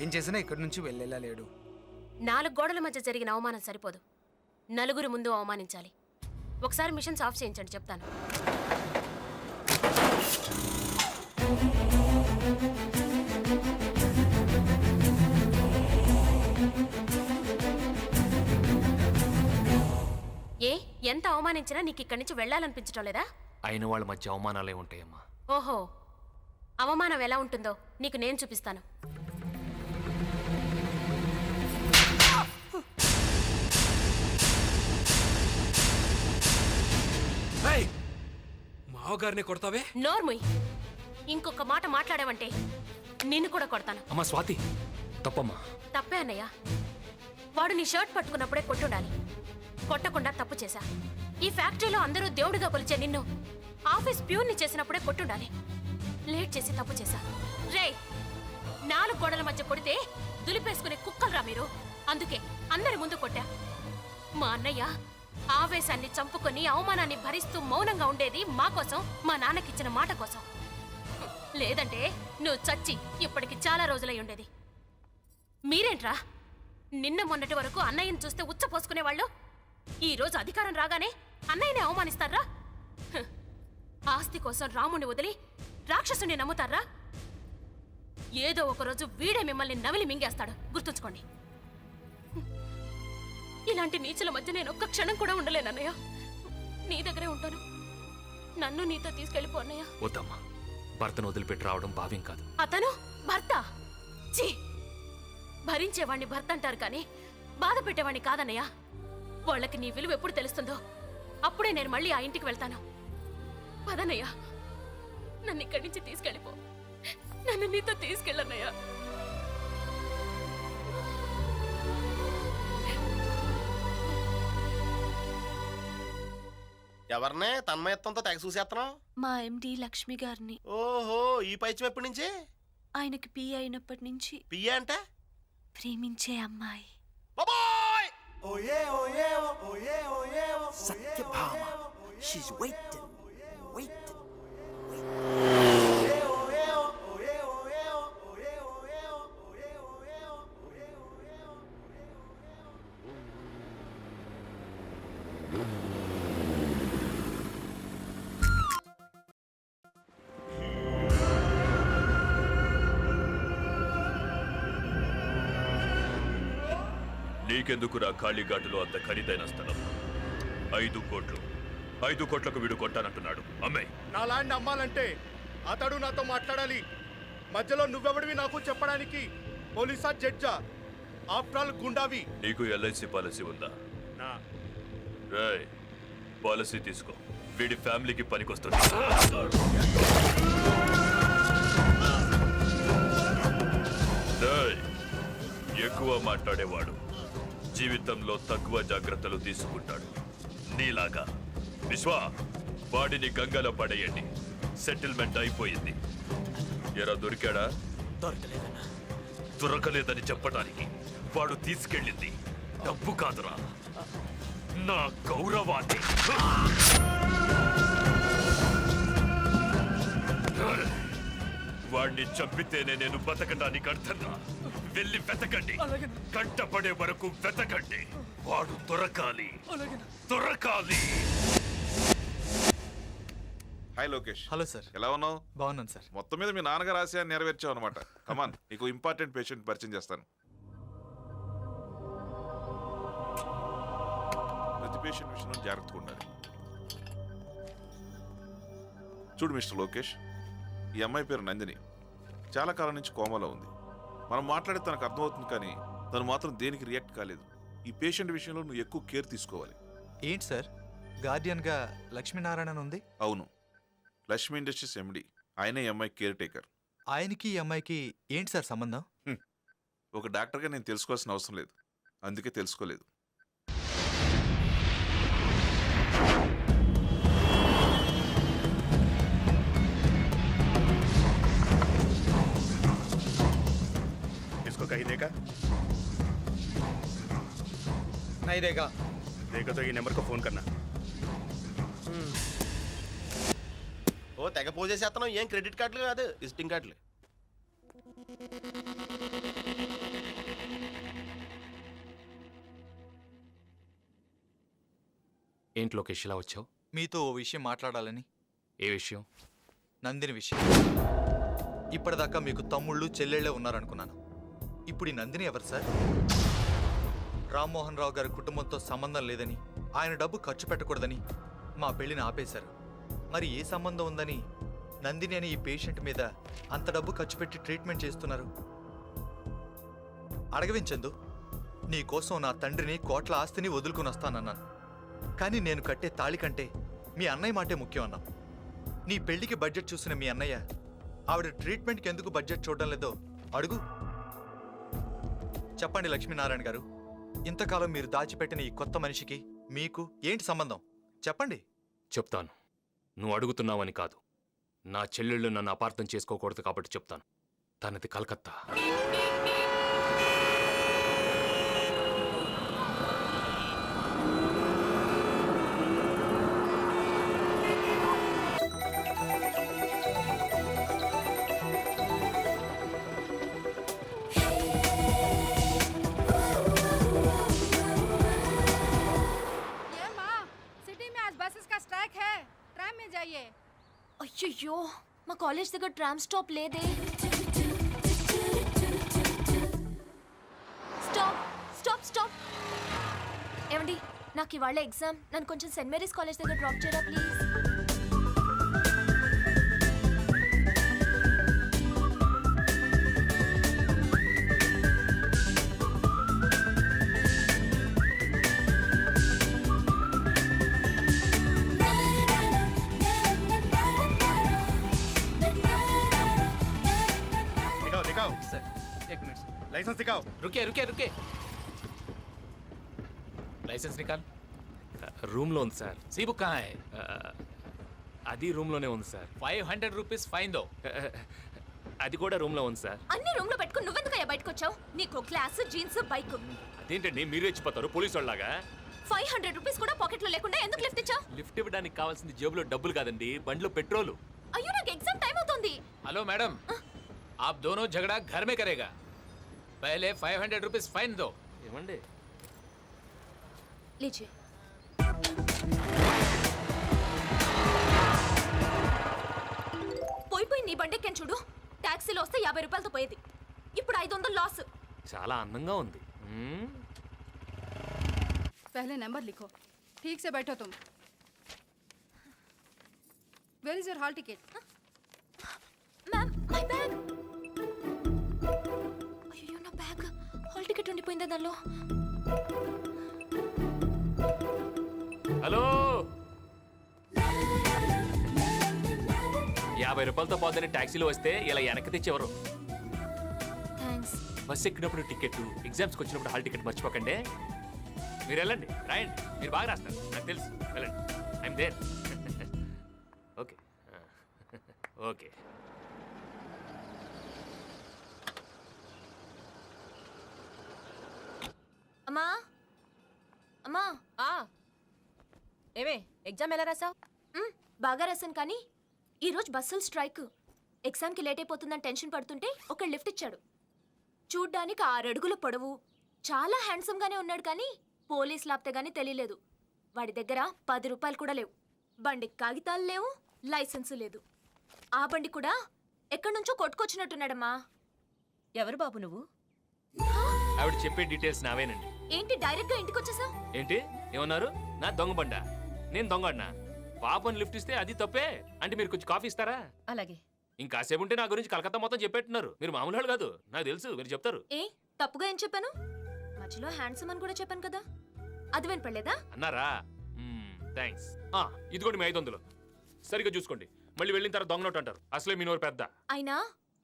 ఏం చేసినా ఇక్కడి నుంచి వెళ్ళేలా లేడు. 4 గోడల మధ్య జరిగిన అవమానం సరిపోదు, నలుగురి ముందు అవమానించాలి. ఒకసారి మిషన్స్ ఆఫ్ చేయించండి చెప్తాను. ఏ ఎంత అవమానించినా నీకు ఇక్కడి నుంచి వెళ్ళాలనిపించటం లేదా? అయిన వాళ్ళ మధ్య అవమానాలే ఉంటాయమ్మా. ఓహో, అవమానం ఎలా ఉంటుందో నీకు నేను చూపిస్తాను. మావగారిని కొడతావే? నోర్ముయ్, ఇంకొక మాట మాట్లాడావంటే నిన్ను కూడా కొడతాను. అమ్మా స్వాతి, తప్పమ్మా. తప్పే అన్నయ్య. వాడు నీ షర్ట్ పట్టుకున్నప్పుడే కొట్టుండాలి, కొట్టకుండా తప్పు చేశా. ఈ ఫ్యాక్టరీలో అందరూ దేవుడిగా కొలిచే నిన్ను ఆఫీస్ ప్యూన్ని చేసినప్పుడే కొట్టుండాలి, లేట్ చేసి తప్పు చేశా. రే, 4 గోడల మధ్య కొడితే దులిపేసుకునే కుక్కలురా మీరు, అందుకే అందరి ముందు కొట్టా. మా అన్నయ్య ఆవేశాన్ని చంపుకొని అవమానాన్ని భరిస్తూ మౌనంగా ఉండేది మా కోసం, మా నాన్నకిచ్చిన మాట కోసం. లేదంటే నువ్వు చచ్చి ఇప్పటికి చాలా రోజులై ఉండేది. మీరేంట్రా నిన్న మొన్నటి వరకు అన్నయ్యని చూస్తే ఉచ్చ పోసుకునేవాళ్ళు ఈ రోజు అధికారం రాగానే అన్నయ్యని అవమానిస్తారా? హ్, ఆస్తి కోసం రాముణ్ణి వదిలి రాక్షసుని నమ్ముతారా? ఏదో ఒకరోజు వీడే మిమ్మల్ని నవిలి మింగేస్తాడు, గుర్తుంచుకోండి. ఇలాంటి నీచుల మధ్య నేను ఒక్క క్షణం కూడా ఉండలేనన్నయ్య. నీ దగ్గరే ఉంటాను. నన్ను నీతో తీసుకెళ్ళిపో అన్నయ్య. వద్దమ్మా, భర్తను వదిలిపెట్టి రావడం భావ్యం కాదు. అతను భర్త? ఛీ! భరించేవాణ్ణి భర్త అంటారు కానీ బాధ పెట్టేవాణ్ణి కాదన్నయ్య. వాళ్ళకి నీ విలువ ఎప్పుడు తెలుస్తుందో అప్పుడే నేను మళ్ళీ ఆ ఇంటికి వెళ్తాను. పదన్నయ్య, నన్ను ఇక్కడి నుంచి తీసుకెళ్ళిపో. నన్ను నీతో తీసుకెళ్ళన్నయ్యా. ఎవరినే తన్మయత్వంతో తెగ చూసేస్తున్నావు? మా ఎండి లక్ష్మి గారిని. ఓహో, ఈ పైచం ఎప్పటి నుంచి? ఆయనకి పిఏ అయినప్పటి నుంచి. పియ్య అంటే ప్రేమించే అమ్మాయి. Satyabhama, she's waiting. నీకెందుకురా ఖాళీఘాటులో అంత ఖరీదైన స్థలం? 5 కోట్లు. 5 కోట్లకు వీడు కొట్టానంటున్నాడు. అమ్మే. నా ల్యాండ్ అమ్మాలంటే అతడు నాతో మాట్లాడాలి. మధ్యలో నువ్వెవడివి నాకు చెప్పడానికి? పోలీసా, జడ్జా? ఆఫ్టర్ ఆల్ గుండావి. నీకు ఎల్ఐసి పాలసీ ఉందా? నా రేయ్, పాలసీ తీసుకో. వీడి ఫ్యామిలీకి పనికొస్తుంది. రేయ్, ఎక్కువ మాట్లాడేవాడు జీవితంలో తక్కువ జాగ్రత్తలు తీసుకుంటాడు. నీలాగా. విశ్వా, వాడిని గంగలో పడేయండి. సెటిల్మెంట్ అయిపోయింది. ఎరా దొరికాడా? దొరకలేదని చెప్పడానికి వాడు తీసుకెళ్ళింది డబ్బు కాదురా, నా గౌరవాన్ని. వాడిని చంపితేనే నేను బతకడానికి అర్థంరా. వెళ్ళి వెతకండి. కంటపడే వరకు వెతకండి. వాడు దొరకాలి, దొరకాలి. హాయ్ లోకేష్. Hello sir. ఎలా ఉన్నావు? బాగున్నాను సార్. మొత్తం మీద మీ నాన్నగారు ఆశయాన్ని నెరవేర్చావు అనమాట. కమాన్, నీకు ఇంపార్టెంట్ పేషెంట్ పరిచయం చేస్తాను. ప్రతి పేషెంట్ విషయంలో జాగ్రత్తగా ఉండాలి. చూడు మిస్టర్ లోకేష్, ఈ అమ్మాయి పేరు నందిని. చాలా కాలం నుంచి కోమాలో ఉంది. మనం మాట్లాడే తనకు అర్థమవుతుంది, కానీ తను మాత్రం దేనికి రియాక్ట్ కాలేదు. ఈ పేషెంట్ విషయంలో నువ్వు ఎక్కువ కేర్ తీసుకోవాలి. ఏంటి సార్, గార్డియన్గా లక్ష్మీనారాయణ ఉంది? అవును, లక్ష్మీ ఇండస్ట్రీస్ ఎండి. ఆయనే ఈ అమ్మాయి కేర్ టేకర్. ఆయనకి ఈ అమ్మాయికి ఏంటి సార్ సంబంధం? ఒక డాక్టర్గా నేను తెలుసుకోవాల్సిన అవసరం లేదు, అందుకే తెలుసుకోలేదు. कहीं देखा? नहीं देखा. देखा तो ये नंबर को फोन करना. ఓ తెగ పోజ్ చేసేస్తున్నావు. ఏం క్రెడిట్ కార్డులు కాదు, విజిటింగ్ కార్డులు. ఏంటి లోకేష్ ఇలా వచ్చావు? మీతో ఓ విషయం మాట్లాడాలని. ఏ విషయం? నందిని విషయం. ఇప్పటిదాకా మీకు తమ్ముళ్ళు చెల్లెళ్ళే ఉన్నారనుకున్నాను. ఇప్పుడు ఈ నందిని ఎవరు సార్? రామ్మోహన్ రావు గారి కుటుంబంతో సంబంధం లేదని, ఆయన డబ్బు ఖర్చు పెట్టకూడదని మా పెళ్లిని ఆపేశారు. మరి ఏ సంబంధం ఉందని నందిని అనే ఈ పేషెంట్ మీద అంత డబ్బు ఖర్చు పెట్టి ట్రీట్మెంట్ చేస్తున్నారు? అడగవించందు, నీ కోసం నా తండ్రిని, కోట్ల ఆస్తిని వదులుకుని వస్తానన్నాను. కానీ నేను కట్టే తాళి కంటే మీ అన్నయ్య మాటే ముఖ్యం అన్నాం. నీ పెళ్లికి బడ్జెట్ చూసిన మీ అన్నయ్య ఆవిడ ట్రీట్మెంట్కి ఎందుకు బడ్జెట్ చూడడం లేదో అడుగు. చెప్పండి లక్ష్మీనారాయణ గారు, ఇంతకాలం మీరు దాచిపెట్టిన ఈ కొత్త మనిషికి మీకు ఏంటి సంబంధం? చెప్పండి. చెప్తాను. నువ్వు అడుగుతున్నావని కాదు, నా చెల్లెళ్ళు నన్ను అపార్థం చేసుకోకూడదు కాబట్టి చెప్తాను. తనది కలకత్తా. అయ్యయ్యో మా కాలేజ్ దగ్గర ట్రామ్ స్టాప్ లేదే. Stop stop stop. ఏమండి, నాకు ఇవాళ ఎగ్జామ్. నన్ను కొంచెం సెయింట్ మేరీస్ కాలేజ్ దగ్గర డ్రాప్ చేయరా ప్లీజ్. दिखाओ दिखाओ सर एक मिनट लाइसेंस दिखाओ. రుకే రుకే రుకే. లైసెన్స్ నికాల్. రూమ్లో ఉంది సార్. सी बुक कहाँ है? అది రూమ్లోనే ఉంది సార్. 500 रुपीस फाइन दो. అది కూడా రూమ్లో ఉంది సార్. అన్ని రూమ్ లో పెట్టుకుని నువ్వెందుకయ్యా బయటకు వచ్చావు? నీకు క్లాస్ జీన్స్ బైక్. అదేంటండి మీరు రెచ్చిపోతారు పోలీసు వాళ్ళలాగా? 500 రూపీస్ కూడా పాకెట్ లో లేకుండా ఎందుకు లిఫ్ట్ ఇచ్చావు? లిఫ్ట్ ఇవ్వడానికి కావాల్సింది జేబులో డబ్బులు కాదండి, బండిలో పెట్రోలు. అయ్యో నాకు ఎగ్జామ్ టైం అవుతుంది. हेलो मैडम, आप दोनों झगड़ा घर में करेगा. पहले 500 रुपीस फाइन दो. ఏమండి लीजिए. పోయి నీ బండెక్కాను చూడు. టాక్సీలో వస్తే 50 రూపాయలతో పోయేది. ఇప్పుడు 500 లాస్. చాలా అందంగా ఉంది. पहले नंबर लिखो. ठीक से बैठो तुम. Where is your hall ticket? Ma'am my bag. అయ్యో నా బ్యాగ్. హాల్ టికెట్ ఉండిపోయిందా దానిలో? హలో, 50 రూపాయలతో పోదని ట్యాక్సీలో వస్తే ఇలా వెనక్కి తెచ్చేవారు. థ్యాంక్స్. బస్ ఎక్కినప్పుడు టికెట్, ఎగ్జామ్స్కి వచ్చినప్పుడు హాల్ టికెట్ మర్చిపోకండి. మీరు వెళ్ళండి, రాయండి. మీరు బాగా రాస్తారు, నాకు తెలుసు. వెళ్ళండి, ఐఎమ్ దేర్. Okay okay. అమ్మా అమ్మా. ఏమే ఎగ్జామ్ ఎలా రాసావు? బాగా రాశాను, కానీ ఈరోజు బస్సులు స్ట్రైక్. ఎగ్జామ్కి లేట్ అయిపోతుందని టెన్షన్ పడుతుంటే ఒక లిఫ్ట్ ఇచ్చాడు. చూడ్డానికి 6 అడుగుల పొడవు, చాలా హ్యాండ్సమ్గానే ఉన్నాడు, కానీ పోలీస్ లాప్తే గానీ తెలియలేదు. వాడి దగ్గర 10 రూపాయలు కూడా లేవు. బండికి కాగితాలు లేవు, లైసెన్సు లేదు. ఆ బండి కూడా ఎక్కడి నుంచో కొట్టుకొచ్చినట్టున్నాడమ్మా. ఎవరు బాబు నువ్వు? ఆవిడ చెప్పే డీటెయిల్స్ నావేనండి. ఏంటి డైరెక్ట్గా ఇంటికి వచ్చేసావు? ఏంటి ఏమన్నారు? నా దొంగ బండ, నేను దొంగడినా? పాపని లిఫ్ట్ ఇస్తే అది తప్పే అంటే మీరు కొంచెం కాఫీ ఇస్తారా? అలాగే. ఇంకాసేపు ఉంటే నా గురించి కలకత్తా మొత్తం చెప్పేట్టున్నారు. మీరు మామూలు వాళ్ళు కాదు, నాకు తెలుసు, మీరు చెప్తారు. ఏ తప్పుగా ఏం చెప్పాను? మధ్యలో హ్యాండ్సమ్ అని కూడా చెప్పాను కదా, అది వినపడలేదా? అన్నారా? థ్యాంక్స్. ఇదిగోండి మీ 500. సరిగ్గా చూసుకోండి, మళ్ళీ వెళ్ళిన తర్వాత దొంగ నోట్ అంటారు. అసలే మీ నోరు పెద్ద. అయినా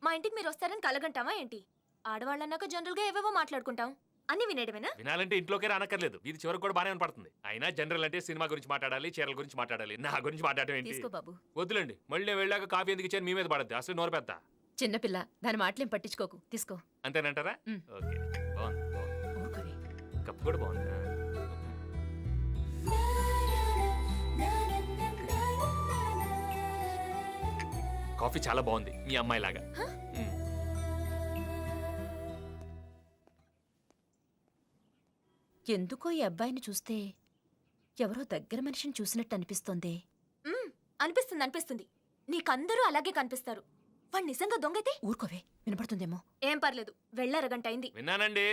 మా ఇంటికి మీరు వస్తారని కలగంటావా ఏంటి? ఆడవాళ్ళన్నాక జనరల్ గా ఏవేవో మాట్లాడుకుంటాం, అన్ని వినేయడమేనా? వినాలంటే ఇంట్లోకే రానక్కర్లేదు, ఇది చివరికి కూడా బాగానే పడుతుంది. అయినా జనరల్ అంటే సినిమా గురించి మాట్లాడాలి, చీరల గురించి మాట్లాడాలి, నా గురించి మాట్లాడటం ఏంటి? తీసుకో బాబు. వద్దులండి, మళ్ళీ నేను వెళ్ళాక కాఫీ ఎందుకు ఇచ్చాను మీ మీద పడద్దు. అసలు నోరు పెద్ద. చిన్నపిల్ల, దాని మాటలేం పట్టించుకోకు, తీసుకో. అంతేనంటారా? ఓకే, బాగుంది. కప్పు కూడా బాగుంది. కాఫీ చాలా బాగుంది, మీ అమ్మాయి లాగా. ఎందుకో ఈ అబ్బాయిని చూస్తే ఎవరో దగ్గర మనిషిని చూసినట్టు అనిపిస్తోంది. అనిపిస్తుంది అనిపిస్తుంది. నీకందరూ అలాగే కనిపిస్తారు. వాడు నిజంగా దొంగైతే ఊరుకోవే, వినపడుతుందేమో. ఏం పర్లేదు, వెళ్ళరగంట అయింది. విన్నానండి,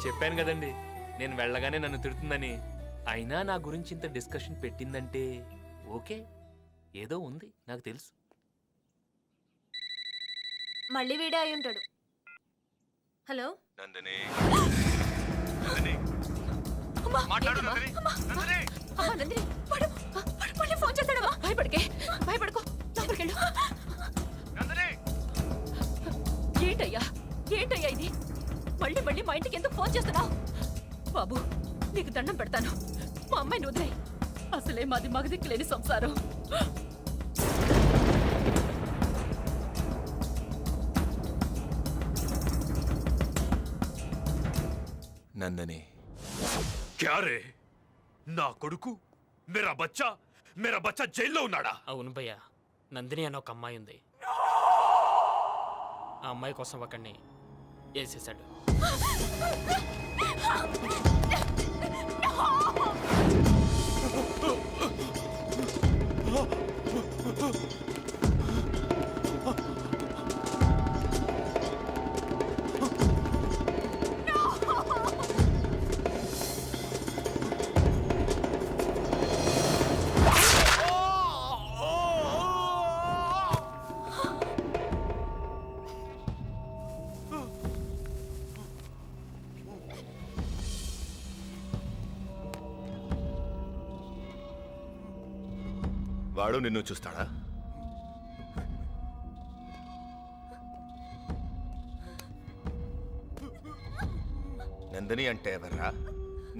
చెప్పాను కదండి నేను వెళ్ళగానే నన్ను తిడుతుందని. అయినా నా గురించి ఇంత డిస్కషన్ పెట్టిందంటే ఓకే, ఏదో ఉంది, నాకు తెలుసు. మళ్ళీ వీడే అయి ఉంటాడు. హలో నందిని, నందిని, మళ్ళీ ఫోన్ చేస్తాడమ్మా. భయపడకే, భయపడకో, లోపలికెళ్ళు. ఏంటయ్యా ఏంటయ్యా ఇది? మళ్ళీ మళ్ళీ మా ఇంటికి ఎందుకు ఫోన్ చేస్తున్నావు? బాబు నీకు దండం పెడతాను, మా అమ్మాయిని వదిలే. అసలే మాది మగదిక్కు లేని సంసారం. నందని, క్యారే నా కొడుకు, మేరా బచ్చా జైల్లో ఉన్నాడా? అవును భయ్యా, నందిని అనే ఒక అమ్మాయి ఉంది. ఆ అమ్మాయి కోసం ఒకడిని వేసేసాడు. వాడు నిన్ను చూస్తాడా? నందిని అంటే ఎవర్రా?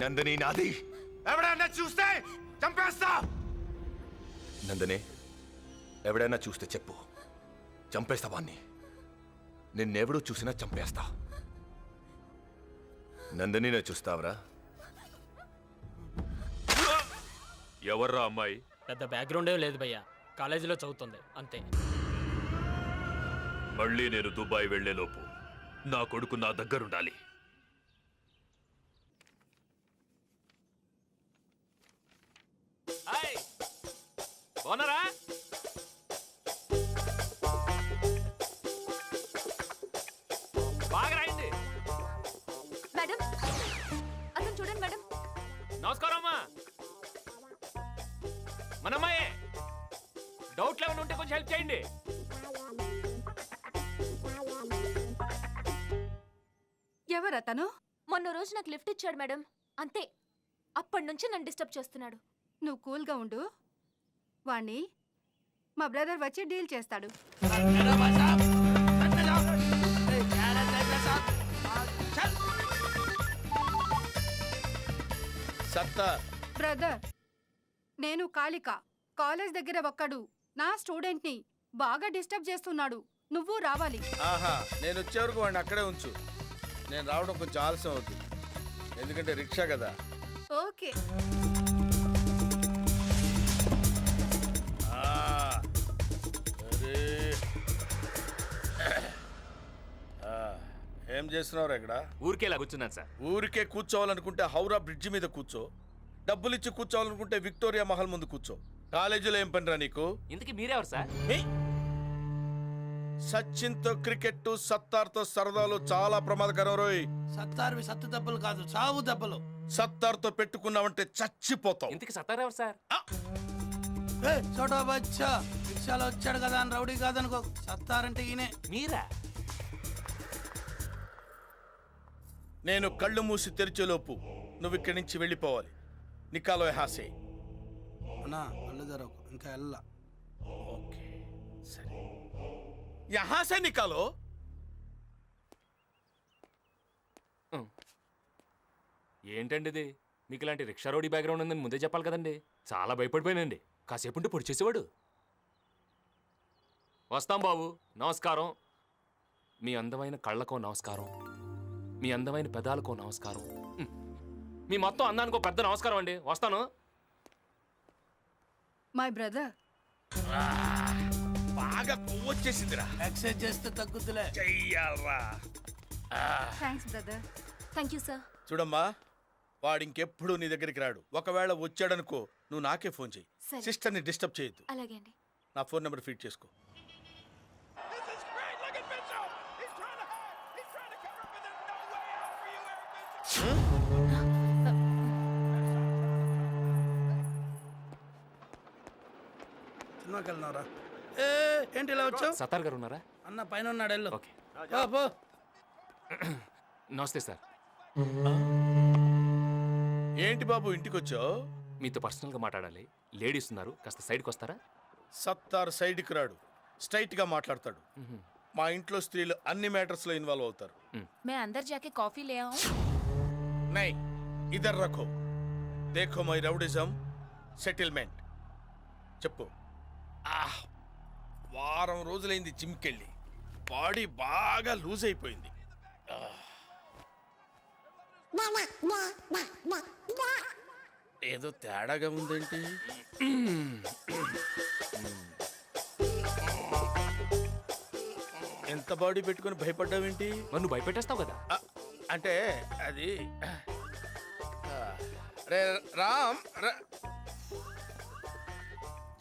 నందిని నాది. ఎవడన్నా చూస్తే చంపేస్తా. నందిని ఎవడైనా చూస్తే చెప్పు, చంపేస్తా వాణ్ణి. నిన్నెవడూ చూసినా చంపేస్తా. నందినినే చూస్తావరా? ఎవర్రా అమ్మాయి? పెద్ద బ్యాక్గ్రౌండ్ ఏం లేదు భయ్యా, కాలేజీలో చదువుతుంది అంతే. మళ్ళీ నేను దుబాయ్ వెళ్లేలోపు నా కొడుకు నా దగ్గరుండాలి. బాగున్నారా? బాగా రాయండి. మేడం అతను చూడండి మేడం. నమస్కారం అమ్మా. మనమ్మాయే. డౌట్లు ఏమైనా ఉంటే కొంచెం హెల్ప్ చేయండి. ఎవరతను? మొన్న రోజు నాకు లిఫ్ట్ ఇచ్చాడు మేడం, అంతే. అప్పటి నుంచి నన్ను డిస్టర్బ్ చేస్తున్నాడు. నువ్వు కూల్గా ఉండు. వాణ్ణి మా బ్రదర్ వచ్చి డీల్ చేస్తాడు. సత్తార్ బ్రదర్, నేను కాళిక. కాలేజ్ దగ్గర ఒక్కడు నా స్టూడెంట్ని బాగా డిస్టర్బ్ చేస్తున్నాడు. నువ్వు రావాలి. ఆహా, నేను వచ్చే వరకు వాడిని అక్కడే ఉంచు. నేను రావడం కొంచెం ఆలస్యం అవుతుంది, ఎందుకంటే రిక్షా కదా. ఓకే. ఏం చేస్తున్నావు ఇక్కడ? ఊరికేలా కూర్చున్నాను సార్. ఊరికే కూర్చోవాలనుకుంటే హౌరా బ్రిడ్జి మీద కూర్చో, డబ్బులు ఇచ్చి కూర్చోవాలనుకుంటే విక్టోరియా మహల్ ముందు కూర్చో. కాలేజీలో ఏం పనిరా నీకు? ఇంతకీ మీరెవరు సార్? సచిన్తో క్రికెట్, సత్తార్తో సరదాలు చాలా ప్రమాదకరం రోయ్. సత్తార్వి సత్తు దెబ్బలు కాదు, చావు దెబ్బలు. సత్తార్తో పెట్టుకున్నావంటే చచ్చిపోతావు. ఇంతకీ సత్తారు ఎవరు సార్? చోటా బచ్చా రిక్షాలో వచ్చాడు కదా అని రౌడీ కాదనుకో. సత్తారంటే ఈయనే. మీరా? నేను కళ్ళు మూసి తెరిచేలోపు నువ్వు ఇక్కడి నుంచి వెళ్ళిపోవాలి. నికాలో హాసే. అన్నా కళ్ళు తెరవకు, ఇంకా వెళ్ళా. ఓకే సరే, యహా సే నికాలో. ఏంటండి ఇది? మీకు ఇలాంటి రిక్షా రోడీ బ్యాక్గ్రౌండ్ ఉందని ముందే చెప్పాలి కదండి. చాలా భయపడిపోయానండి. కాసేపు ఉంటే పొడి చేసేవాడు. వస్తాం బాబు. నమస్కారం. మీ అందమైన కళ్ళకో నమస్కారం, మీ అందమైన పెదాలకో నమస్కారం, మీ మొత్తం అందానికో పెద్ద నమస్కారం అండి. వస్తాను. My brother. బాగా కొవ్వు వచ్చేసిందిరా. ఎక్సైజ్ చేస్తే తగ్గుద్దులే. చెయ్యాలరా. Thanks brother. Thank you sir. చూడమ్మా, వాడు ఇంకెప్పుడు నీ దగ్గరికి రాడు. ఒకవేళ వచ్చాడనుకో నువ్వు నాకే ఫోన్ చెయ్యి. సరే. సిస్టర్ని డిస్టర్బ్ చేయొద్దు. అలాగే అండి. నా ఫోన్ నెంబర్ ఫీడ్ చేసుకో. సినిమాకి వెళ్తున్నారా? ఏంటి ఇలా వచ్చావు? సత్తార్ గారు ఉన్నారా? అన్న పైన ఉన్నాడు, వెళ్ళు. ఓకే. పో. నమస్తే సార్. ఏంటి బాబు ఇంటికి వచ్చావు? మీతో పర్సనల్గా మాట్లాడాలి. లేడీస్ ఉన్నారు, కాస్త సైడ్కి వస్తారా? సత్తార్ సైడ్కి రాడు, స్ట్రైట్ గా మాట్లాడతాడు. మా ఇంట్లో స్త్రీలు అన్ని మ్యాటర్స్ లో ఇన్వాల్వ్ అవుతారు. मैं अंदर जाके कॉफी ले आऊं? నై, ఇదర్ రఖో. దేఖో మై రౌడిజం సెటిల్మెంట్. చెప్పు. వారం రోజులైంది జిమ్కెళ్ళి, బాడీ బాగా లూజ్ అయిపోయింది. ఏదో తేడాగా ఉందేంటి? ఎంత బాడీ పెట్టుకుని భయపడ్డావేంటి? మరి నువ్వు భయపెట్టేస్తావు కదా. అంటే అది రే రామ్,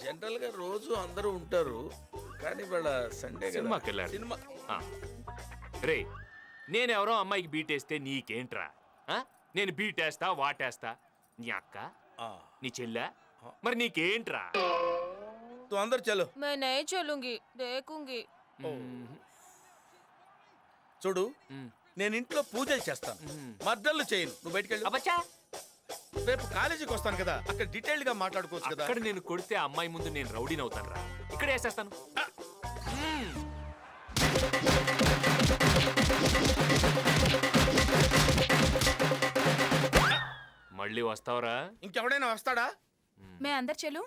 జనరల్ గా రోజు అందరూ ఉంటారు, కానీ వాళ్ళ సండే సినిమాకి వెళ్ళారు. సినిమా. రే, నేనెవరో అమ్మాయికి బీటేస్తే నీకేంట్రా? నేను బీటేస్తా, వాటేస్తా. నీ అక్క, నీ చెల్లె, మరి నీకేంట్రా? తు అందరు చలో. मैं नहीं चलूंगी, देखूंगी. చూడు, నేను ఇంట్లో పూజలు చేస్తాను, మర్డర్లు చేయను. నువ్వు బయటికి వెళ్ళి. రేపు కాలేజీకి వస్తాను కదా, అక్కడ డీటెయిల్డ్ గా మాట్లాడుకోవచ్చు కదా. అక్కడ నేను కొడితే ఆ అమ్మాయి ముందు నేను రౌడీని అవుతాను రా. ఇక్కడ వేసేస్తాను. మళ్ళీ వస్తావరా? ఇంకెవడైనా వస్తాడా? మే అందరు చెలు.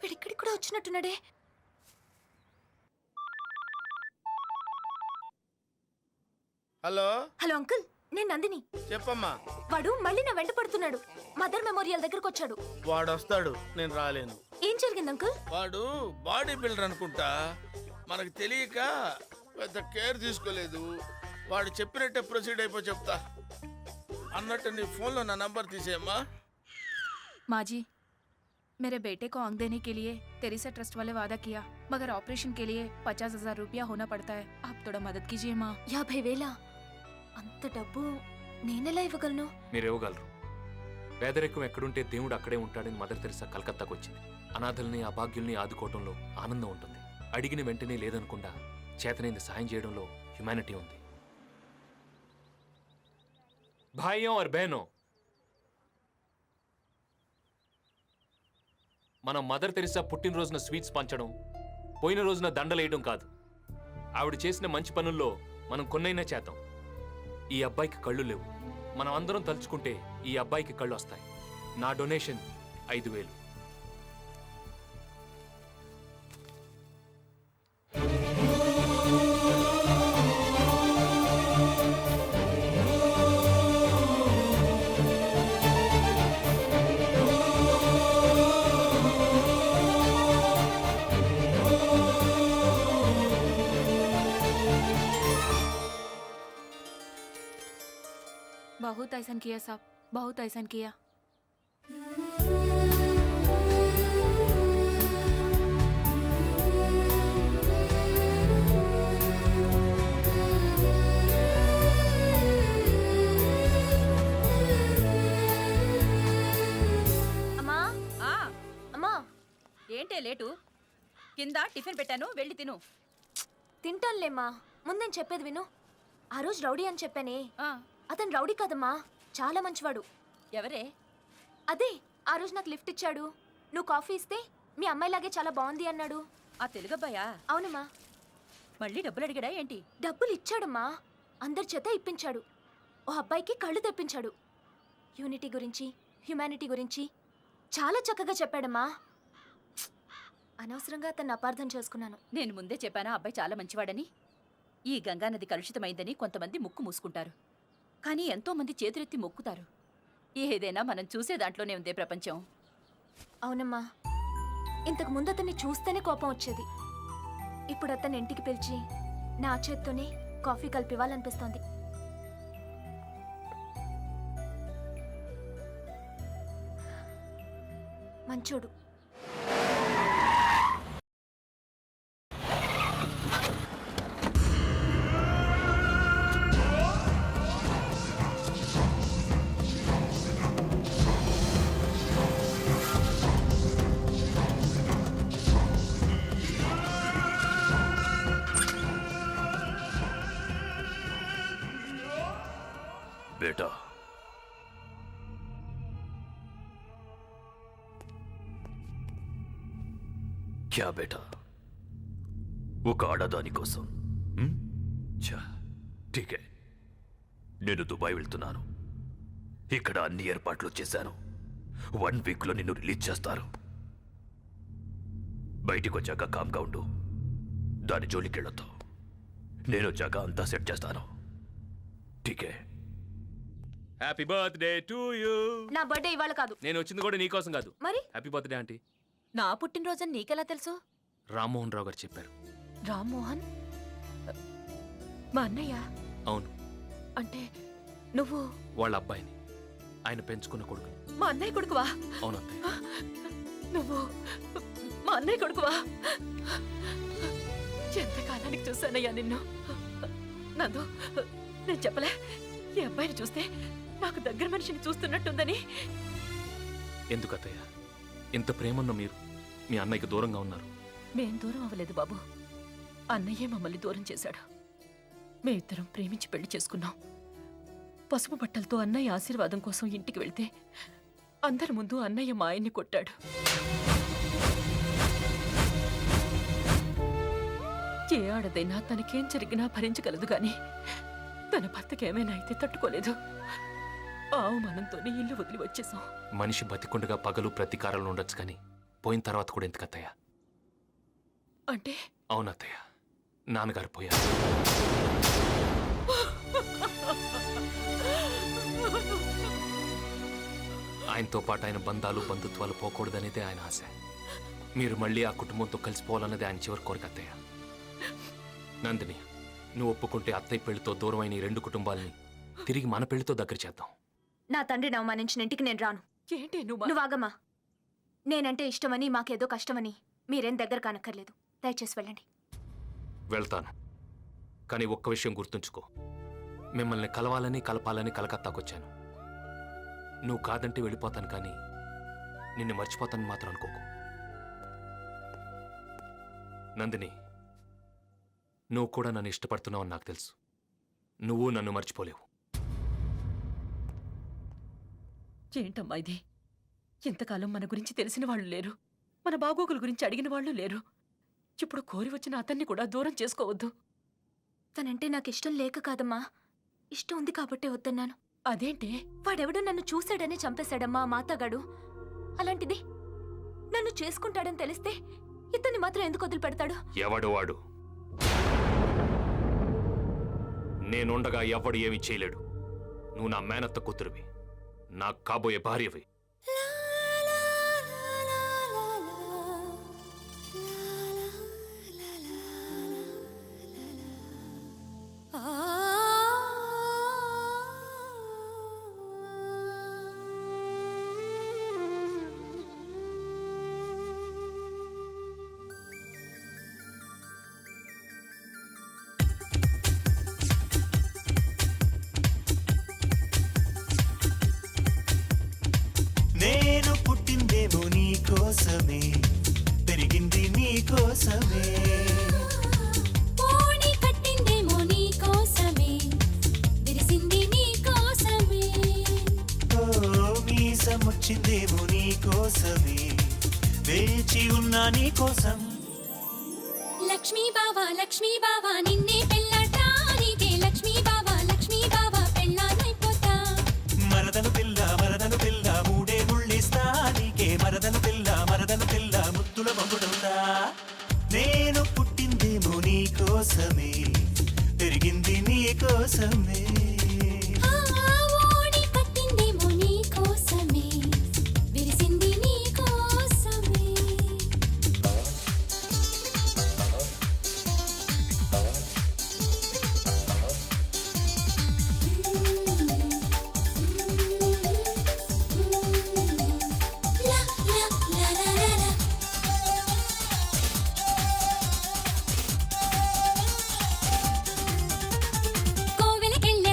వీడిక్కడికి కూడా వచ్చినట్టున్నాడే. హలో హలో అంకుల్, నేను నందిని. చెప్పమ్మా. వాడు మళ్ళీ నా వెంట పడుతున్నాడు. మదర్ మెమోరియల్ దగ్గరకు వచ్చాడు. వాడు వస్తాడు, నేను రాలేను. ఏం జరిగింది అంకుల్? వాడు బాడీ బిల్డర్ అనుకుంటా, మనకు తెలియక పెద్ద కేర్ తీసుకోలేదు. వాడు చెప్పినట్టే ప్రొసీడ్ అయిపో చెప్తా. అన్నట్టు నీ ఫోన్లో నా నంబర్ తీసేయమ్మా. माजी, मेरे बेटे को आंख देने के लिए तेरेसा ट्रस्ट वाले वादा किया, मगर ऑपरेशन के लिए 50,000 रुपया होना पड़ता है. आप थोड़ा मदद कीजिए माँ. 50,000? అంత డబ్బు నేనెలా ఇవ్వగలను? మీరు ఇవ్వగలరు. పేదరికం ఎక్కడుంటే దేవుడు అక్కడే ఉంటాడని మదర్ తెరిసా కలకత్తాకు వచ్చింది. అనాథల్ని అభాగ్యుల్ని ఆదుకోవడంలో ఆనందం ఉంటుంది. అడిగిన వెంటనే లేదనకుండా చేతనైంది సాయం చేయడంలో హ్యుమానిటీ ఉంది. భాయ్యం ఆర్ బహనో, మనం మదర్ తెరిసా పుట్టినరోజున స్వీట్స్ పంచడం, పోయిన రోజున దండలేయడం కాదు. ఆవిడ చేసిన మంచి పనుల్లో మనం కొన్నైనా చేద్దాం. ఈ అబ్బాయికి కళ్ళు లేవు. మనం అందరం తలుచుకుంటే ఈ అబ్బాయికి కళ్ళు వస్తాయి. నా డొనేషన్ 5,000. बहुत ऐसा किया साहब, बहुत ऐसा किया. అమ్మా, అమ్మా, ఏంటే లేటు? కింద టిఫిన్ పెట్టాను, వెళ్ళి తిను. తింటానులేమ్మా. ముందేం చెప్పేది విను. ఆ రోజు రౌడీ అని చెప్పానే, అతను రౌడీ కాదమ్మా, చాలా మంచివాడు. ఎవరే? అదే ఆ రోజు నాకు లిఫ్ట్ ఇచ్చాడు. నువ్వు కాఫీ ఇస్తే మీ అమ్మాయిలాగే చాలా బాగుంది అన్నాడు. ఆ తెలుగబ్బాయా? అవునమ్మా. మళ్ళీ డబ్బులు అడిగాడా ఏంటి? డబ్బులు ఇచ్చాడమ్మా, అందరి చేత ఇప్పించాడు. ఓ అబ్బాయికి కళ్ళు తెప్పించాడు. యూనిటీ గురించి, హ్యుమానిటీ గురించి చాలా చక్కగా చెప్పాడమ్మా. అనవసరంగా అతన్ని అపార్థం చేసుకున్నాను. నేను ముందే చెప్పానా అబ్బాయి చాలా మంచివాడని. ఈ గంగానది కలుషితమైందని కొంతమంది ముక్కు మూసుకుంటారు, కానీ ఎంతో మంది చేతులెత్తి మొక్కుతారు. ఏదైనా మనం చూసే దాంట్లోనే ఉందే ప్రపంచం. అవునమ్మా, ఇంతకు ముందు అతన్ని చూస్తేనే కోపం వచ్చేది. ఇప్పుడు అతన్ని ఇంటికి పిలిచి నా చేత్తోనే కాఫీ కలిపివ్వాలనిపిస్తోంది. మంచోడు. बेटा, क्या बेटा? ఒక ఆడదాని కోసం. ఛా, ఠీకే. నేను దుబాయ్ వెళ్తున్నాను. ఇక్కడ అన్ని ఏర్పాట్లు చేశాను. 1 వీక్లో నిన్ను రిలీజ్ చేస్తారు. బయటికి వచ్చాక కామ్గా ఉండు. దాని జోలికి వెళ్ళొద్దు. నేను వచ్చాక అంతా సెట్ చేస్తాను. ఠీకే. Happy birthday to you. నా బర్త్డే ఇవాళ కాదు. నేను వచ్చింది కూడా నీకోసం కాదు. మరి హ్యాపీ బర్త్డే ఆంటీ. నా పుట్టినరోజని నీకెలా తెలుసు? రామ్మోహన్ రావు గారు చెప్పారు. రామ్మోహన్? మా అన్నయ్య? అవును. అంటే నువ్వు వాళ్ళ అబ్బాయిని, ఆయన పెంచుకున్న కొడుకుని. మా అన్నయ్య కొడుకువా? అవునంతే. నువ్వు మా అన్నయ్య కొడుకువా? ఎంతకాలానికి చూశానయ్యా నిన్ను. నందు, నేను చెప్పలే ఈ అబ్బాయిని చూస్తే నాకు దగ్గర మనిషిని చూస్తున్నట్టుందని. ఎందుకు అత్తయ్య ఇంత ప్రేమన్న మీరు మీ అన్నయ్యకి దూరంగా ఉన్నారు? మేం దూరం అవ్వలేదు బాబు, అన్నయ్యే మమ్మల్ని దూరం చేశాడు. మేమిద్దరం ప్రేమించి పెళ్లి చేసుకున్నాం. పసుపు బట్టలతో అన్నయ్య ఆశీర్వాదం కోసం ఇంటికి వెళ్తే అందరి ముందు అన్నయ్య మా ఆయన్ని కొట్టాడు. ఏ ఆడదైనా తనకేం జరిగినా భరించగలదు గాని తన భర్తకేమైనా అయితే తట్టుకోలేదు. ఆ అవమానంతోనే ఇల్లు వదిలి వచ్చేసాం. మనిషి బతికుండగా పగలు ప్రతీకారాలు ఉండొచ్చు కానీ పోయిన తర్వాత కూడా ఎందుకు అత్తయ్య? అంటే అవునత్తయ్య, నాన్నగారు పోయారు. ఆయనతో పాటు ఆయన బంధాలు బంధుత్వాలు పోకూడదనేదే ఆయన ఆశ. మీరు మళ్ళీ ఆ కుటుంబంతో కలిసిపోవాలన్నది ఆయన చివరి కోరిక అత్తయ్య. నందిని, నువ్వు ఒప్పుకుంటే అత్తయ్య పెళ్లితో దూరమైన ఈ రెండు కుటుంబాలని తిరిగి మన పెళ్లితో దగ్గర చేద్దాం. నా తండ్రిని అవమానించిన ఇంటికి నేను రాను. ఏంటి నువ్వు ఆగమ్మా. నేనంటే ఇష్టమని మాకేదో కష్టమని మీరేం దగ్గర కానక్కర్లేదు. దయచేసి వెళ్ళండి. వెళ్తాను, కానీ ఒక్క విషయం గుర్తుంచుకో, మిమ్మల్ని కలవాలని కలపాలని కలకత్తాకొచ్చాను. నువ్వు కాదంటే వెళ్ళిపోతాను, కానీ నిన్ను మర్చిపోతానని మాత్రం అనుకోకు. నందిని, నువ్వు కూడా నన్ను ఇష్టపడుతున్నావని నాకు తెలుసు. నువ్వు నన్ను మర్చిపోలేవు. ఏంటమ్మా ఇది? ఇంతకాలం మన గురించి తెలిసిన వాళ్ళు లేరు, మన బాగోగుల గురించి అడిగిన వాళ్ళు లేరు. ఇప్పుడు కోరి వచ్చిన అతన్ని కూడా దూరం చేసుకోవద్దు. తనంటే నాకు ఇష్టం లేక కాదమ్మా, ఇష్టం ఉంది కాబట్టే వద్దన్నాను. అదేంటి? వాడెవడో నన్ను చూశాడని చంపేశాడమ్మా ఆ మాతగాడు. అలాంటిది నన్ను చేసుకుంటాడని తెలిస్తే ఇతన్ని మాత్రం ఎందుకు వదిలిపెడతాడు? ఎవడు వాడు? నేనుండగా ఎవడు ఏమీ చేయలేడు. నువ్వు నా మేనత్త కూతురువి, నాకు కాబోయే భార్యవి. నేను పుట్టిందేమో నీ కోసమే, పెరిగింది నీ కోసమే. పోనీ కట్టిందేమో నీ కోసమే, విరిసింది నీ కోసమే. ఓ మీసమొచ్చిందేమో నీ కోసమే, వేచి ఉన్నా నీ కోసం. లక్ష్మీ బావా నిన్నే పెళ్ళటానికే, లక్ష్మీ బావా పెళ్ళానైపోతా. మరదలు పిల్ల మూడే ముళ్ళిస్తా నీకే. మరదలు పిల్ల ముద్దుల మగుడవుతా. నేను పుట్టిందేమో నీ కోసమే, పెరిగింది నీ కోసమే. ఓడి కట్టిందేమో నీ కోసమే, విరిసింది నీ కోసమే. లా లా లా లా లా లా. కోవెలకెళ్ళ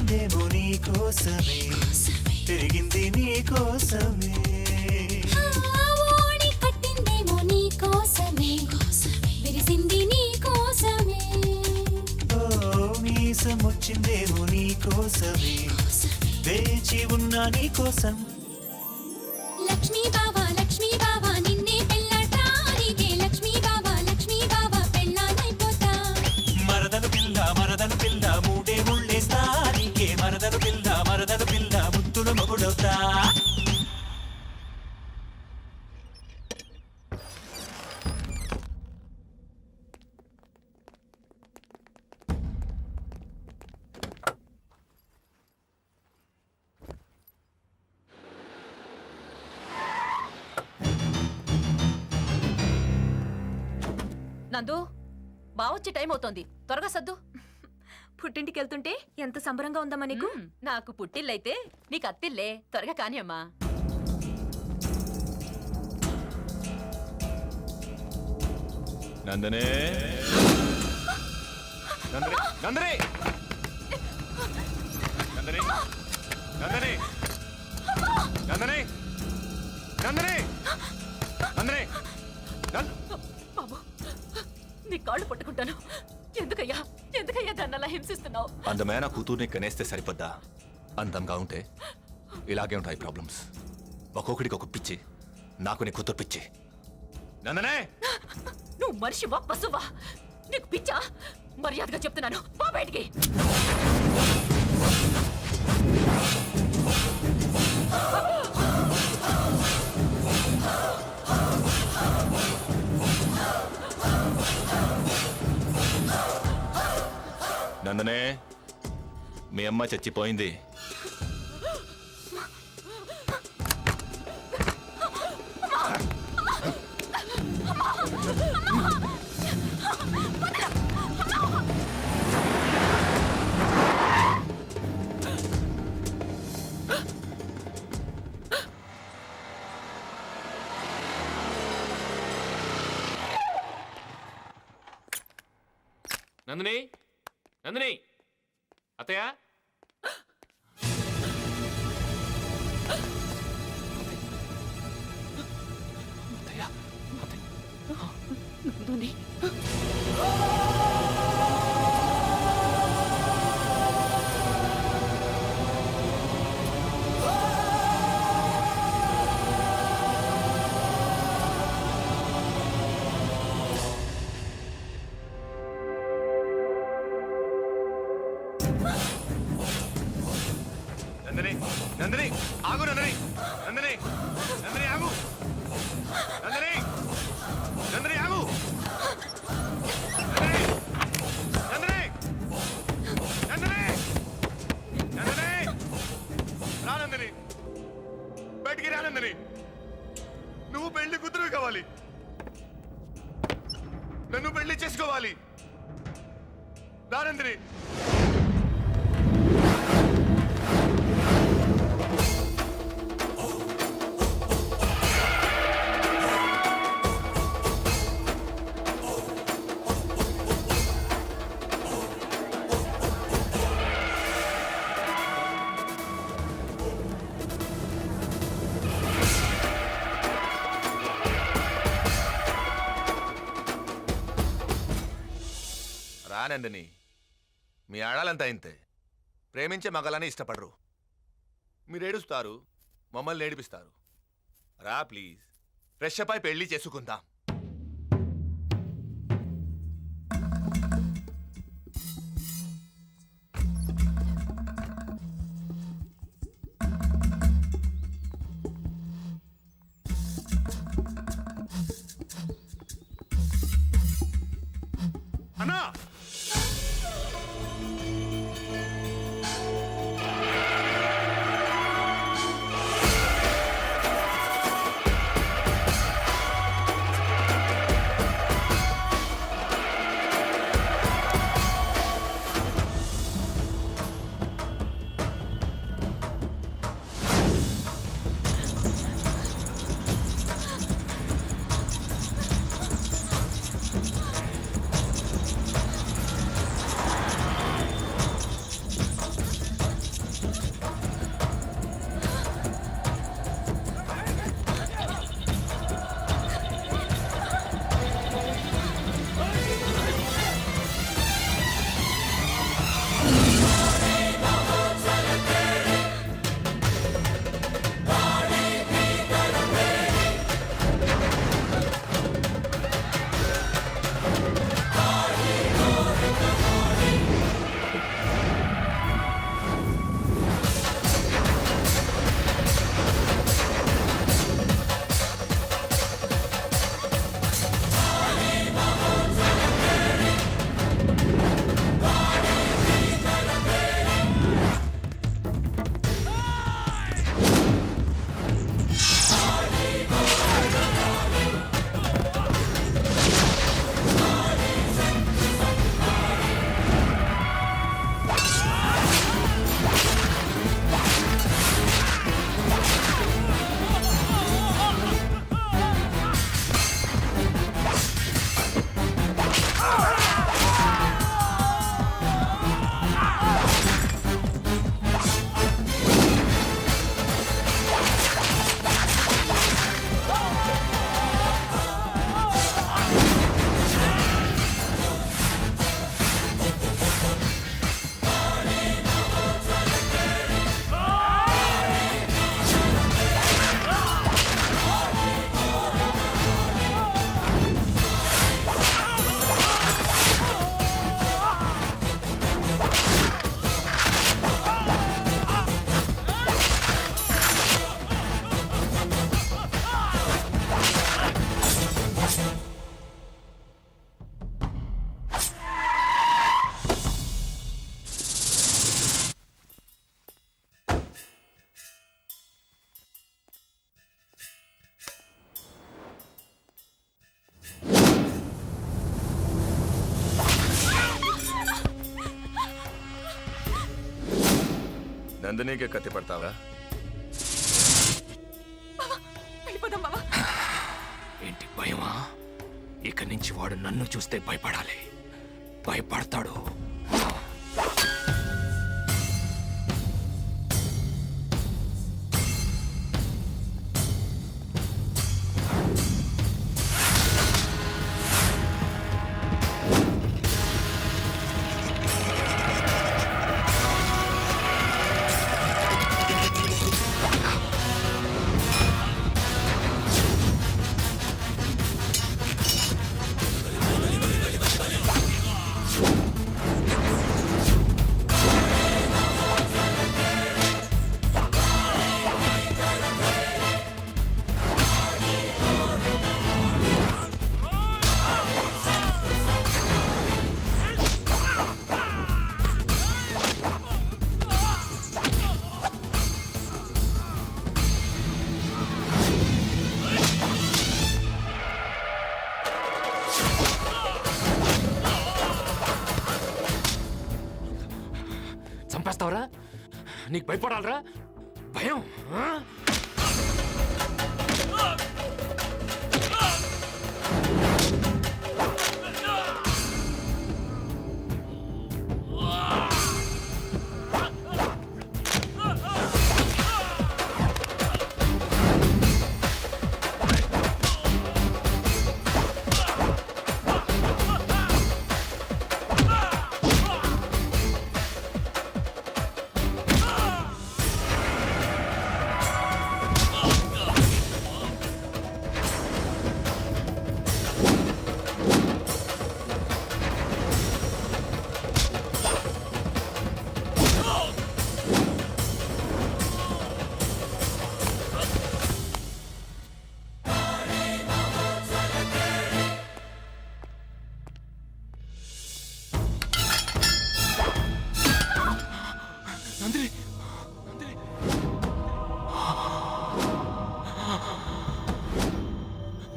పుట్టిందేమో నీ కోసమే పెరిగింది నీ కోసమే ఓడి కట్టిందేమో నీ కోసమే విరిసింది నీ కోసమే ఓ మీసం వచ్చిందేమో నీ కోసమే వేచి ఉన్నా నీ కోసం లక్ష్మీ బావా నిన్నే పెళ్ళటానికే లక్ష్మీ బావా పెళ్ళానైపోతా మరదలు పిల్ల మూడే ముళ్ళేస్తా నీకే మరదలు పిల్ల ముద్దుల మొగుడవుతా నందు బావొచ్చి టైం అవుతోంది త్వరగా సద్దు పుట్టింటికి వెళ్తుంటే ఎంత సంబరంగా ఉందమ్మా నీకు నాకు పుట్టిల్లైతే నీకు అత్తిల్లే త్వరగా కాని అమ్మా నందనే నందనే నందనే నందనే నందనే నందనే నందనే నందనే బాబు నీ కాళ్ళు పట్టుకుంటాను ఎందుకయ్యా దాన్ని అలా హింసిస్తున్నావు అందమైన కూతుర్ని కనేస్తే సరిపోద్దా అందంగా ఉంటే ఇలాగే ఉంటాయి ప్రాబ్లమ్స్ ఒక్కొక్కడికి ఒక పిచ్చి నాకు నీ కూతురు పిచ్చి నందనే నువ్వు మనిషివా పశువా నీకు పిచ్చా మర్యాదగా చెప్తున్నాను పో బయటికి నందనే మీ అమ్మ చచ్చిపోయింది నందిని నందిని అత్తయ్య నందనే నందనే ఆగు నందనే నందనే నందనే ఆగు నందనే నందనే ఆగు నందనే నందనే నందనే రా నందనే బయటికి రా నందనే నువ్వు పెళ్లి కూతురు కావాలి నన్ను పెళ్లి చేసుకోవాలి రా నందనే రానందని మీ ఆడాలంతా ఇంతే ప్రేమించే మగలని ఇష్టపడరు మీరు ఏడుస్తారు మమ్మల్ని ఏడిపిస్తారు రా ప్లీజ్ ఫ్రెష్ అప్ అయి పెళ్లి చేసుకుందాం అన్నా నందినికి కత్తి పడతావా? వెళ్ళిపోదాం బావా. ఏంటి భయమా? ఇక నుంచి వాడు నన్ను చూస్తే భయపడాలి. భయపడతాడు. చంపేస్తావరా? నీకు భయపడాలరా? భయం ఆ?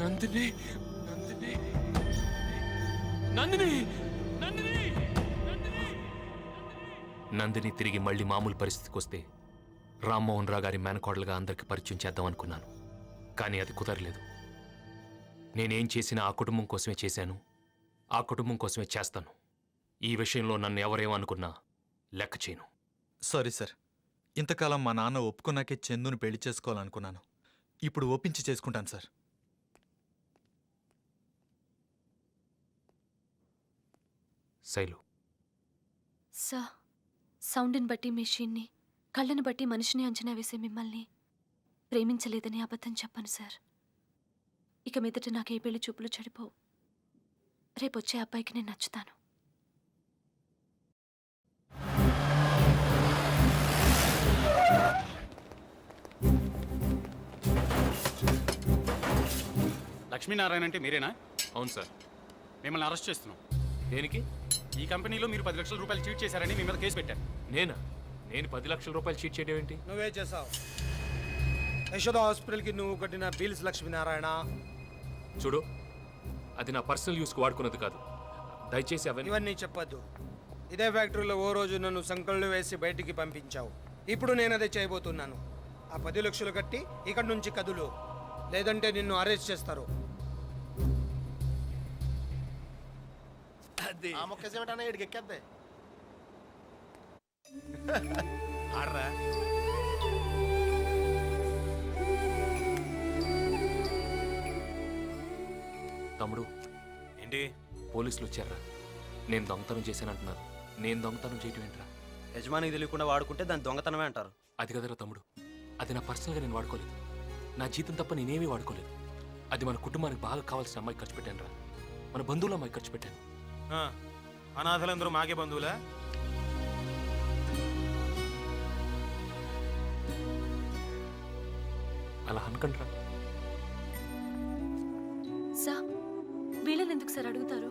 నందిని, నందిని, నందిని, నందిని, నందిని, నందిని తిరిగి మళ్ళీ మామూలు పరిస్థితికి వస్తే రామ్మోహన్ రావు గారి మేనకోడలుగా అందరికి పరిచయం చేద్దాం అనుకున్నాను. కానీ అది కుదరలేదు. నేనేం చేసినా ఆ కుటుంబం కోసమే చేశాను, ఆ కుటుంబం కోసమే చేస్తాను. ఈ విషయంలో నన్ను ఎవరేమనుకున్నా లెక్క చేయను. సారీ సార్, ఇంతకాలం మా నాన్న ఒప్పుకున్నాకే చందును పెళ్లి చేసుకోవాలనుకున్నాను. ఇప్పుడు ఒప్పించి చేసుకుంటాను సార్. శైలు, సార్, సౌండ్ని బట్టి మెషిన్ని, కళ్ళని బట్టి మనిషిని అంచనా వేసే మిమ్మల్ని ప్రేమించలేదని అబద్ధం చెప్పాను సార్. ఇక మీదట నాకు ఏ పెళ్లి చూపులు చెడిపోవు. రేపొచ్చే అబ్బాయికి నేను నచ్చుతాను. లక్ష్మీనారాయణ అంటే మీరేనా? అవును సార్. మిమ్మల్ని అరెస్ట్ చేస్తున్నాం. దేనికి? ఈ కంపెనీలో మీరు 10 లక్షల రూపాయలు చీట్ చేశారని మీ మీద కేసు పెట్టారు. నేనా? నేను 10 లక్షల రూపాయలు చీట్ చేయడం ఏంటి? నువ్వే చేసావు. యశోద హాస్పిటల్కి నువ్వు కట్టిన బిల్స్ లక్ష్మీనారాయణ. చూడు, అది నా పర్సనల్ యూస్కి వాడుకున్నది కాదు. దయచేసి ఇవన్నీ చెప్పొద్దు. ఇదే ఫ్యాక్టరీలో ఓ రోజు నన్ను సంకళ్ళు వేసి బయటికి పంపించావు. ఇప్పుడు నేను అదే చేయబోతున్నాను. ఆ 10 లక్షలు కట్టి ఇక్కడి నుంచి కదులు, లేదంటే నిన్ను అరెస్ట్ చేస్తారు. ఆ మొక్కేసేమిటన్నా ఇక్కడికి ఎక్కేద్దే. ఆడరా. తమ్ముడు, ఏంటి? పోలీసులు వచ్చారా? నేను దొంగతనం చేశానంటున్నారు. నేను దొంగతనం చేయటం ఏంట్రా? యజమానికి తెలియకుండా వాడుకుంటే దాని దొంగతనమే అంటారు. అది కదరా తమ్ముడు, అది నా పర్సనల్గా నేను వాడుకోలేదు. నా జీతం తప్ప నేనేమీ వాడుకోలేదు. అది మన కుటుంబానికి బాగా కావాల్సిన అమ్మాయి ఖర్చు పెట్టాను రా. మన బంధువుల అమ్మాయి ఖర్చు పెట్టాను. అనాథలందరూ మాకే బంధువులా? అలా అనకండి రా. సార్, వీళ్ళని ఎందుకు సార్ అడుగుతారు?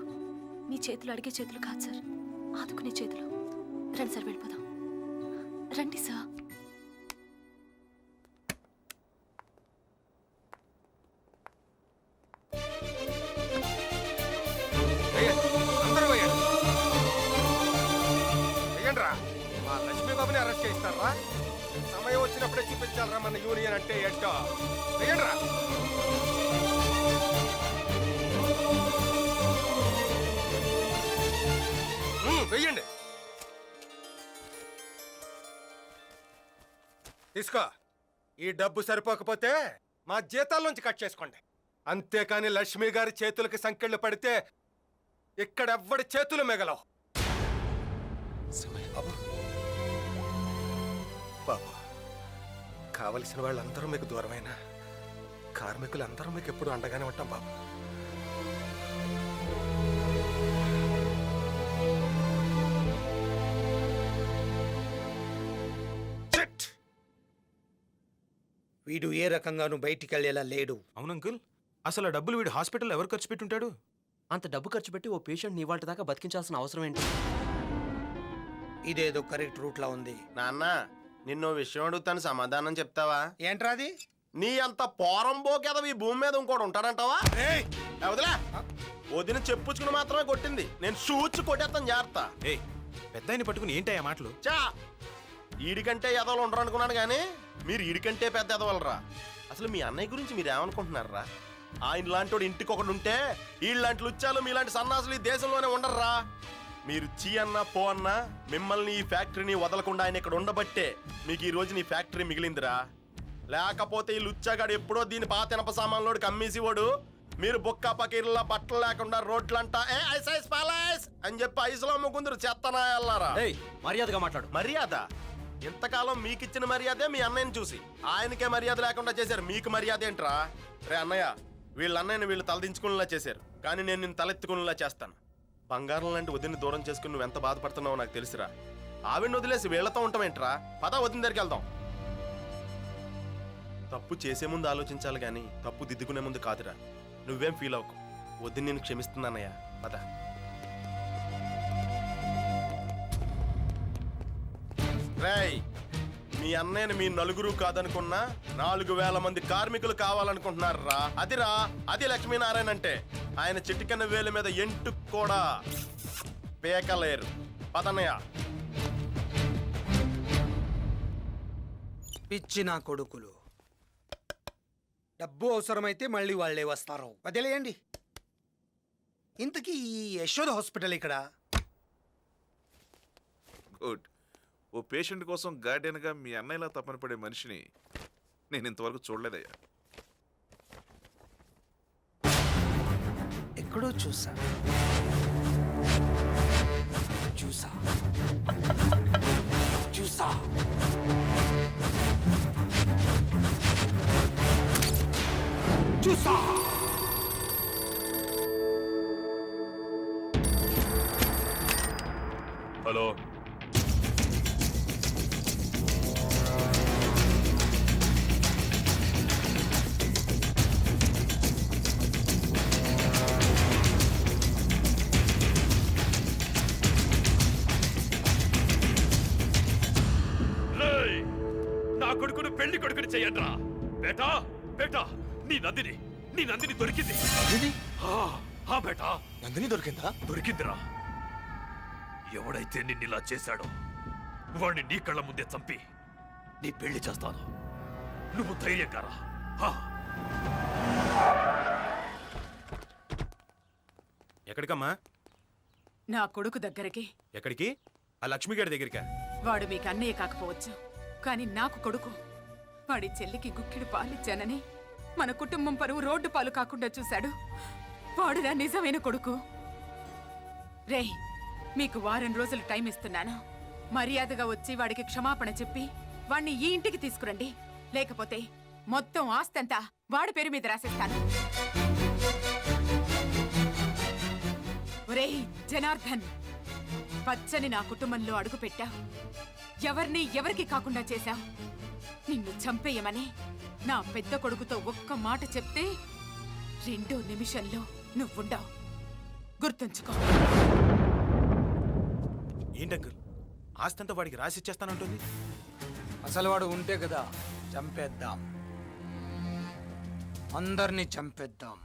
మీ చేతులు అడిగే చేతులు కాదు సార్, ఆదుకునే చేతులు. రండి సార్, వెళ్ళిపోదాం. రండి సార్. మా లక్ష్మీ బాబుని అరెస్ట్ చేస్తారు. చూపిస్తారా? సమయం వచ్చినప్పుడే చూపించాలరా మన యూనియన్ అంటే ఏంటో. వేయండిరా. వెయ్యండి. తీసుకో. ఈ డబ్బు సరిపోకపోతే మా జీతాల్లోంచి కట్ చేసుకోండి. అంతేకాని లక్ష్మి గారి చేతులకి సంకెళ్ళు పడితే ఇక్కడెవ్వడి చేతులు మిగలవు. బాబు, కావలసిన వాళ్ళందరూ మీకు దూరమైన కార్మికులందరూ మీకు ఎప్పుడు అండగానే ఉంటాం బాబు. వీడు ఏ రకంగానూ బయటికి వెళ్ళేలా లేడు. అవును అంకుల్, అసలు ఆ డబ్బులు వీడు హాస్పిటల్ ఎవరు ఖర్చు పెట్టుంటాడు? అంత డబ్బు ఖర్చు పెట్టి ఓ పేషెంట్ ఇవాళ దాకా బతికించాల్సిన అవసరం ఏంటి? ఇదేదో కరెక్ట్ రూట్ లా ఉంది. నాన్న, నిన్నో విషయం అడుగుతాను, సమాధానం చెప్తావా? ఏంట్రా అది? నీ అంత పోరంబోకేదో ఈ భూమి మీద ఇంకోటి ఉంటాడంటావా? వదిలే. వదిన చెప్పుచ్చుకుని మాత్రమే కొట్టింది, నేను షూచి కొట్టేస్తాను. జాగ్రత్త. పెద్ద పట్టుకుని ఏంటయ్యా మాటలు? చా, ఈడికంటే ఎదవలు ఉండరు అనుకున్నాను కానీ మీరు ఈడికంటే పెద్ద ఎదవలరా. అసలు మీ అన్నయ్య గురించి మీరు ఏమనుకుంటున్నారా? ఆయన లాంటి వాడు ఇంటికి ఒకడు ఉంటే వీళ్ళంటి లుచ్చాలు మీలాంటి సన్నాసులు ఈ దేశంలోనే ఉండర్రా. మీరు చీ అన్నా పో అన్నా మిమ్మల్ని ఈ ఫ్యాక్టరీని వదలకుండా ఆయన ఇక్కడ ఉండబట్టే మీకు ఈ రోజు నీ ఫ్యాక్టరీ మిగిలిందిరా. లేకపోతే ఈ లుచ్చాగాడు ఎప్పుడో దీని పాత ఇనప సామాన్లోడికి అమ్మేసేవాడు. మీరు బొక్క పకీర్లా బట్టలు లేకుండా రోడ్లంటా అని చెప్పి ఐసులో ముగ్గుందరు చెత్తనాయల్లారా. మర్యాదగా మాట్లాడు. మర్యాద? ఇంతకాలం మీకిచ్చిన మర్యాదే మీ అన్నయ్యని చూసి ఆయనకే మర్యాద లేకుండా చేశారు. మీకు మర్యాద ఏంట్రా? రే అన్నయ్య, వీళ్ళ అన్నయ్యని వీళ్ళు తలదించుకునేలా చేశారు, కానీ నేను నిన్ను తలెత్తుకునేలా చేస్తాను. బంగారం లాంటి వదిన్ని దూరం చేసుకుని నువ్వు ఎంత బాధపడుతున్నావో నాకు తెలుసురా. ఆవిడ్ని వదిలేసి వీళ్లతో ఉంటామేంట్రా? పద, వదిన దగ్గరికి వెళ్దాం. తప్పు చేసే ముందు ఆలోచించాలి కానీ తప్పు దిద్దుకునే ముందు కాదురా. నువ్వేం ఫీల్ అవ్వకు, వదిన నేను క్షమిస్తున్నానయ్యా. పద. రేయ్, మీ అన్నయ్యని మీ నలుగురు కాదనుకున్నా 4,000 మంది కార్మికులు కావాలనుకుంటున్నారా? అదిరా, అది లక్ష్మీనారాయణ అంటే. ఆయన చిటికెన వేలు మీద ఎంటు కూడా పేకలేరు. పదన్నయ్య. పిచ్చి నా కొడుకులు. డబ్బు అవసరమైతే మళ్ళీ వాళ్ళే వస్తారు, వదిలేయండి. ఇంతకీ ఈ యశోద హాస్పిటల్ ఇక్కడ? గుడ్. ఓ పేషెంట్ కోసం గార్డెన్గా మీ అన్నయ్యలా తప్పని పడే మనిషిని నేను ఇంతవరకు చూడలేదయ్యా. ఎక్కడో చూసా చూసా చూసా చూసా. హలో, నా కొడుకును పెళ్లి కొడుకుని చెయ్యండ్రా. బేటా బేటా, నీ నందిని దొరికింది. బేటా, నందిని దొరికిందా? దొరికిందిరా. ఎవడైతే నిన్నిలా చేశాడో వాడిని నీ కళ్ళ ముందే చంపి నీ పెళ్లి చేస్తాను. నువ్వు ధైర్యంగా రా. ఎక్కడికమ్మా? నా కొడుకు దగ్గరికి. ఎక్కడికి? ఆ లక్ష్మిగారి దగ్గరికా? వాడు మీకు అన్నయ్య కాకపోవచ్చు, కానీ నాకు కొడుకు. వాడి చెల్లికి గుక్కిడి పాలిచ్చానని మన కుటుంబం పరువు రోడ్డు పాలు కాకుండా చూశాడు. వాడు నా నిజమైన కొడుకు. రేయ్, మీకు 1 వారం రోజులు టైం ఇస్తున్నాను. మర్యాదగా వచ్చి వాడికి క్షమాపణ చెప్పి వాణ్ణి ఈ ఇంటికి తీసుకురండి. లేకపోతే మొత్తం ఆస్తంతా వాడి పేరు మీద రాసేస్తాను. ఒరేయ్ జనార్దన్, పచ్చని నా కుటుంబంలో అడుగుపెట్టావు. ఎవరికి కాకుండా చేశావు. నిన్ను చంపేయమని నా పెద్ద కొడుకుతో ఒక్క మాట చెప్తే 2 నిమిషంలో నువ్వుండవు. గుర్తుంచుకో. ఏంటంకుల్, ఆస్తంతా వాడికి రాసిచ్చేస్తానంటుంది? అసలు వాడు ఉంటే కదా చంపేద్దాం, అందరినీ చంపేద్దాం.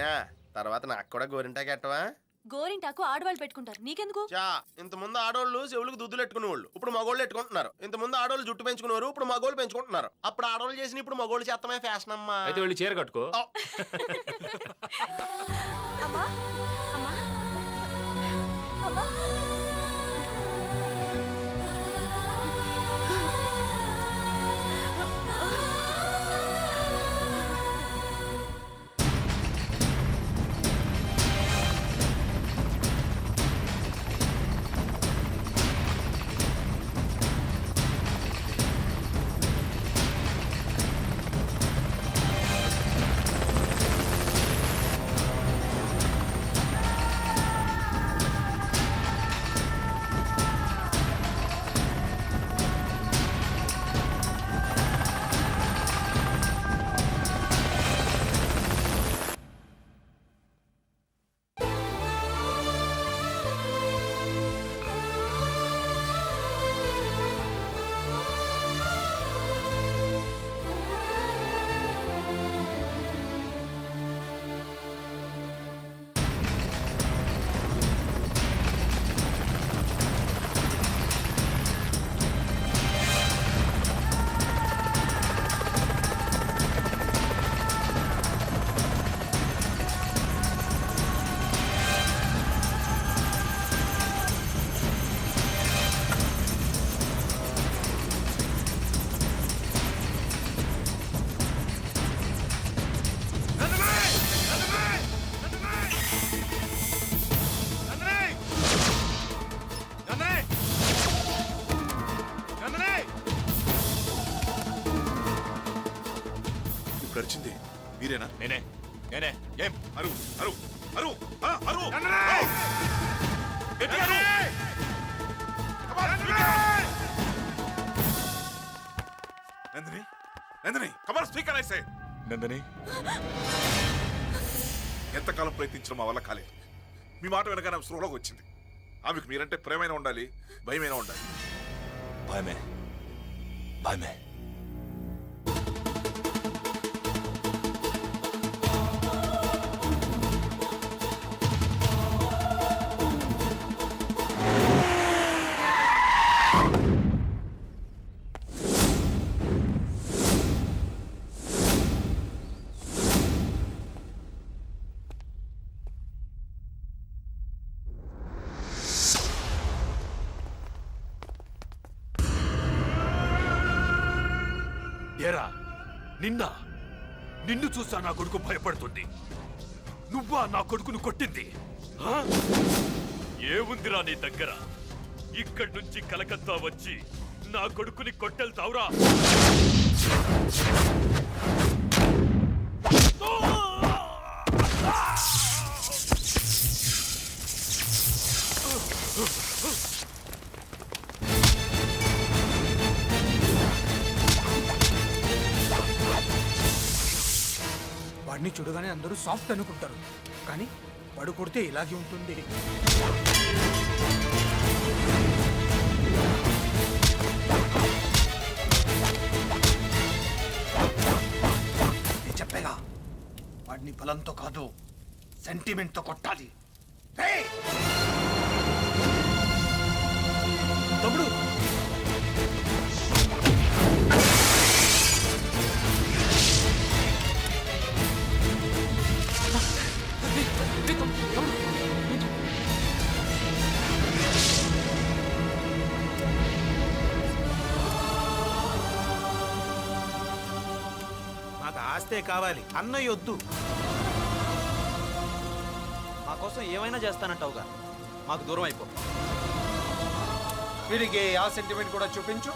వదినా తర్వాత నాకు కూడా గోరింటాకి ఎట్టవా? గోరింటాకు ఆడవాళ్ళు పెట్టుకుంటారు, నీకెందుకు? చా ఇంతకుముందు ఆడోళ్ళు చెవులకు దుద్దులు ఎట్టుకునేవాళ్ళు, ఇప్పుడు మగోళ్ళు ఎట్టుకుంటున్నారు. ఇంతకుముందు ఆడోళ్ళు జుట్టు పెంచుకునేవారు, ఇప్పుడు మగోళ్ళు పెంచుకుంటున్నారు. అప్పుడు ఆడోళ్ళు చేసిన ఇప్పుడు మగోళ్ళు చేస్తమే ఫ్యాషన్ అమ్మా. అయితే వెళ్ళి చీర కట్టుకో. అమ్మా అమ్మా అమ్మా ఇప్పుడు అరిచింది మీరేనా? నేనే నేనే. ఏం అరు అరు అరు అరు నందిని నందిని కమర్ స్పీకర్ ఐసే. నందిని ఎంతకాలం ప్రయత్నించడం మా వల్ల కాలేదు. మీ మాట వెనక స్పృహలోకి వచ్చింది. ఆమెకు మీరంటే ప్రేమైనా ఉండాలి, భయమైనా ఉండాలి. భయమే భయమే. ఏరా నిన్ను చూసా నా కొడుకు భయపడుతుంది. నువ్వా నా కొడుకును కొట్టింది? ఆ? ఏముందిరా నీ దగ్గర? ఇక్కడి నుంచి కలకత్తా వచ్చి నా కొడుకుని కొట్టెళ్తావురా? వాడిని చూడగానే అందరూ సాఫ్ట్ అనుకుంటారు, కానీ వాడు కొడితే ఇలాగే ఉంటుంది. నేను చెప్పేగా, వాడిని బలంతో కాదు సెంటిమెంట్తో కొట్టాలి. తమ్ముడు మాకు ఆస్తే కావాలి, అన్నయ్య వద్దు. మా కోసం ఏమైనా చేస్తానంటావుగా, మాకు దూరం అయిపో. వీడికి ఆ సెంటిమెంట్ కూడా చూపించు.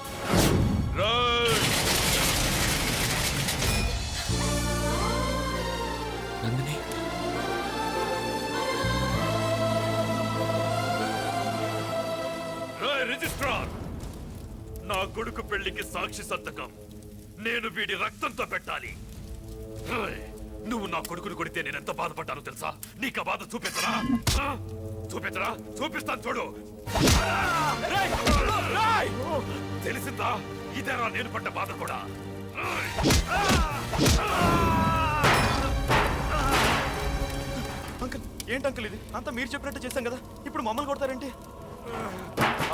నందిని రిజిస్ట్రార్, నా కొడుకు పెళ్లికి సాక్షి సంతకం నేను వీడి రక్తంతో పెట్టాలి. రేయ్, నువ్వు నా కొడుకును కొడితే నేను ఎంత బాధపడ్డానో తెలుసా? నీకు ఆ బాధ చూపించరా? చూపించరా? చూపిస్తాను చూడు. తెలిసిందా? ఇదేరా నేను పడ్డ బాధ కూడా. ఏంటి అంకుల్ ఇది? అంతా మీరు చెప్పినట్టు చేశాం కదా, ఇప్పుడు మమ్మల్ని కొడతారేంటి?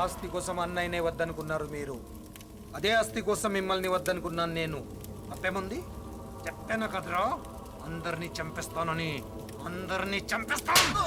ఆస్తి కోసం అన్నయ్యనే వద్దనుకున్నారు మీరు, అదే ఆస్తి కోసం మిమ్మల్ని వద్దనుకున్నాను నేను. తప్పేముంది? చెప్పాను కదరా, అందరినీ చంపేస్తానని. అందరినీ చంపేస్తాను.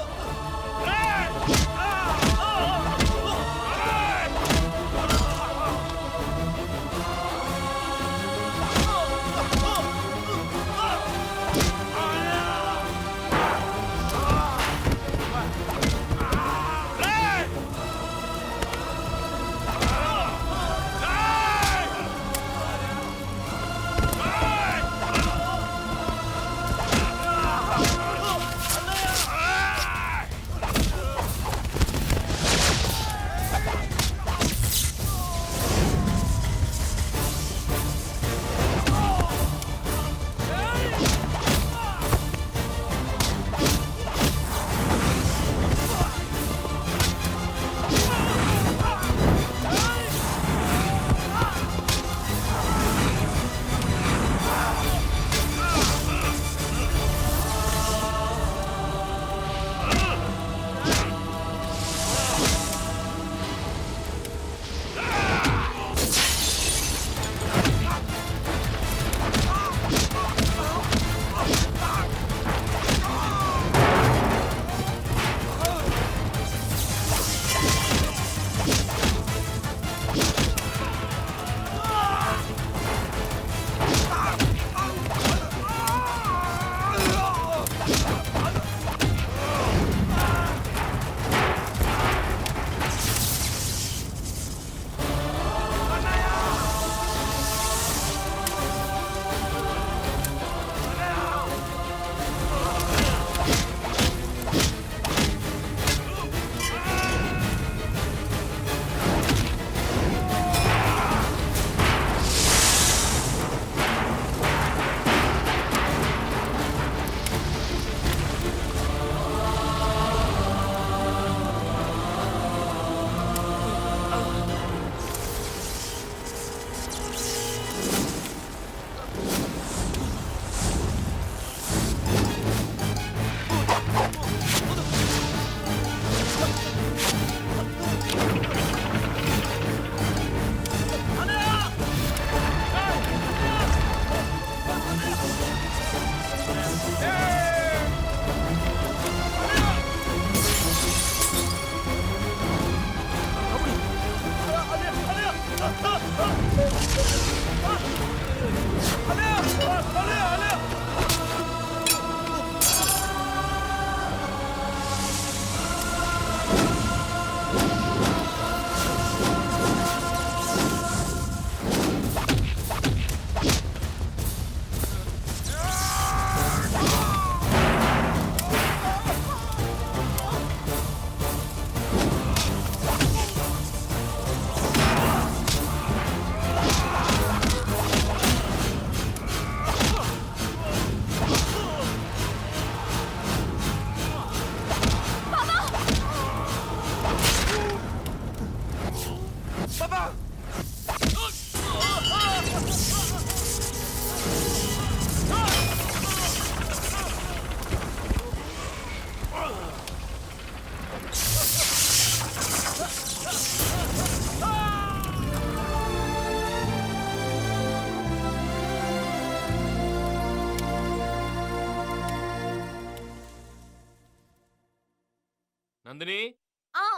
నందిని,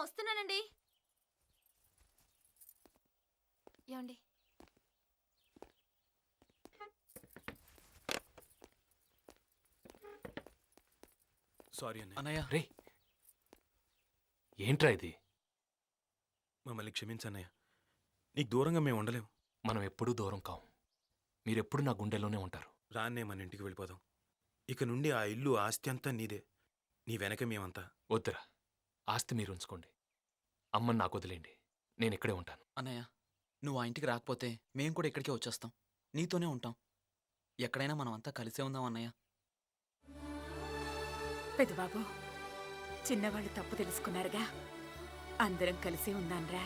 వస్తున్నానండి. ఏమండి? సారీ అన్నయ్య. రే ఏంట్రా ఇది? మమ్మల్ని క్షమించన్నయ్య, నీకు దూరంగా మేము ఉండలేం. మనం ఎప్పుడూ దూరం కాం. మీరెప్పుడు నా గుండెల్లోనే ఉంటారు. రాన్నే మన ఇంటికి వెళ్ళిపోదాం. ఇక నుండి ఆ ఇల్లు ఆస్తి అంతా నీదే, నీ వెనక మేమంతా. వద్దురా, ఆస్తి మీరు ఉంచుకోండి. అమ్మని నాకు వదిలేండి, నేను ఇక్కడే ఉంటాను. అన్నయ్య, నువ్వు ఆ ఇంటికి రాకపోతే మేము కూడా ఇక్కడికే వచ్చేస్తాం, నీతోనే ఉంటాం. ఎక్కడైనా మనం అంతా కలిసే ఉందాం అన్నయ్య. పెద్దబాబు, చిన్నవాళ్ళు తప్పు తెలుసుకున్నారుగా, అందరం కలిసి ఉందాంరా.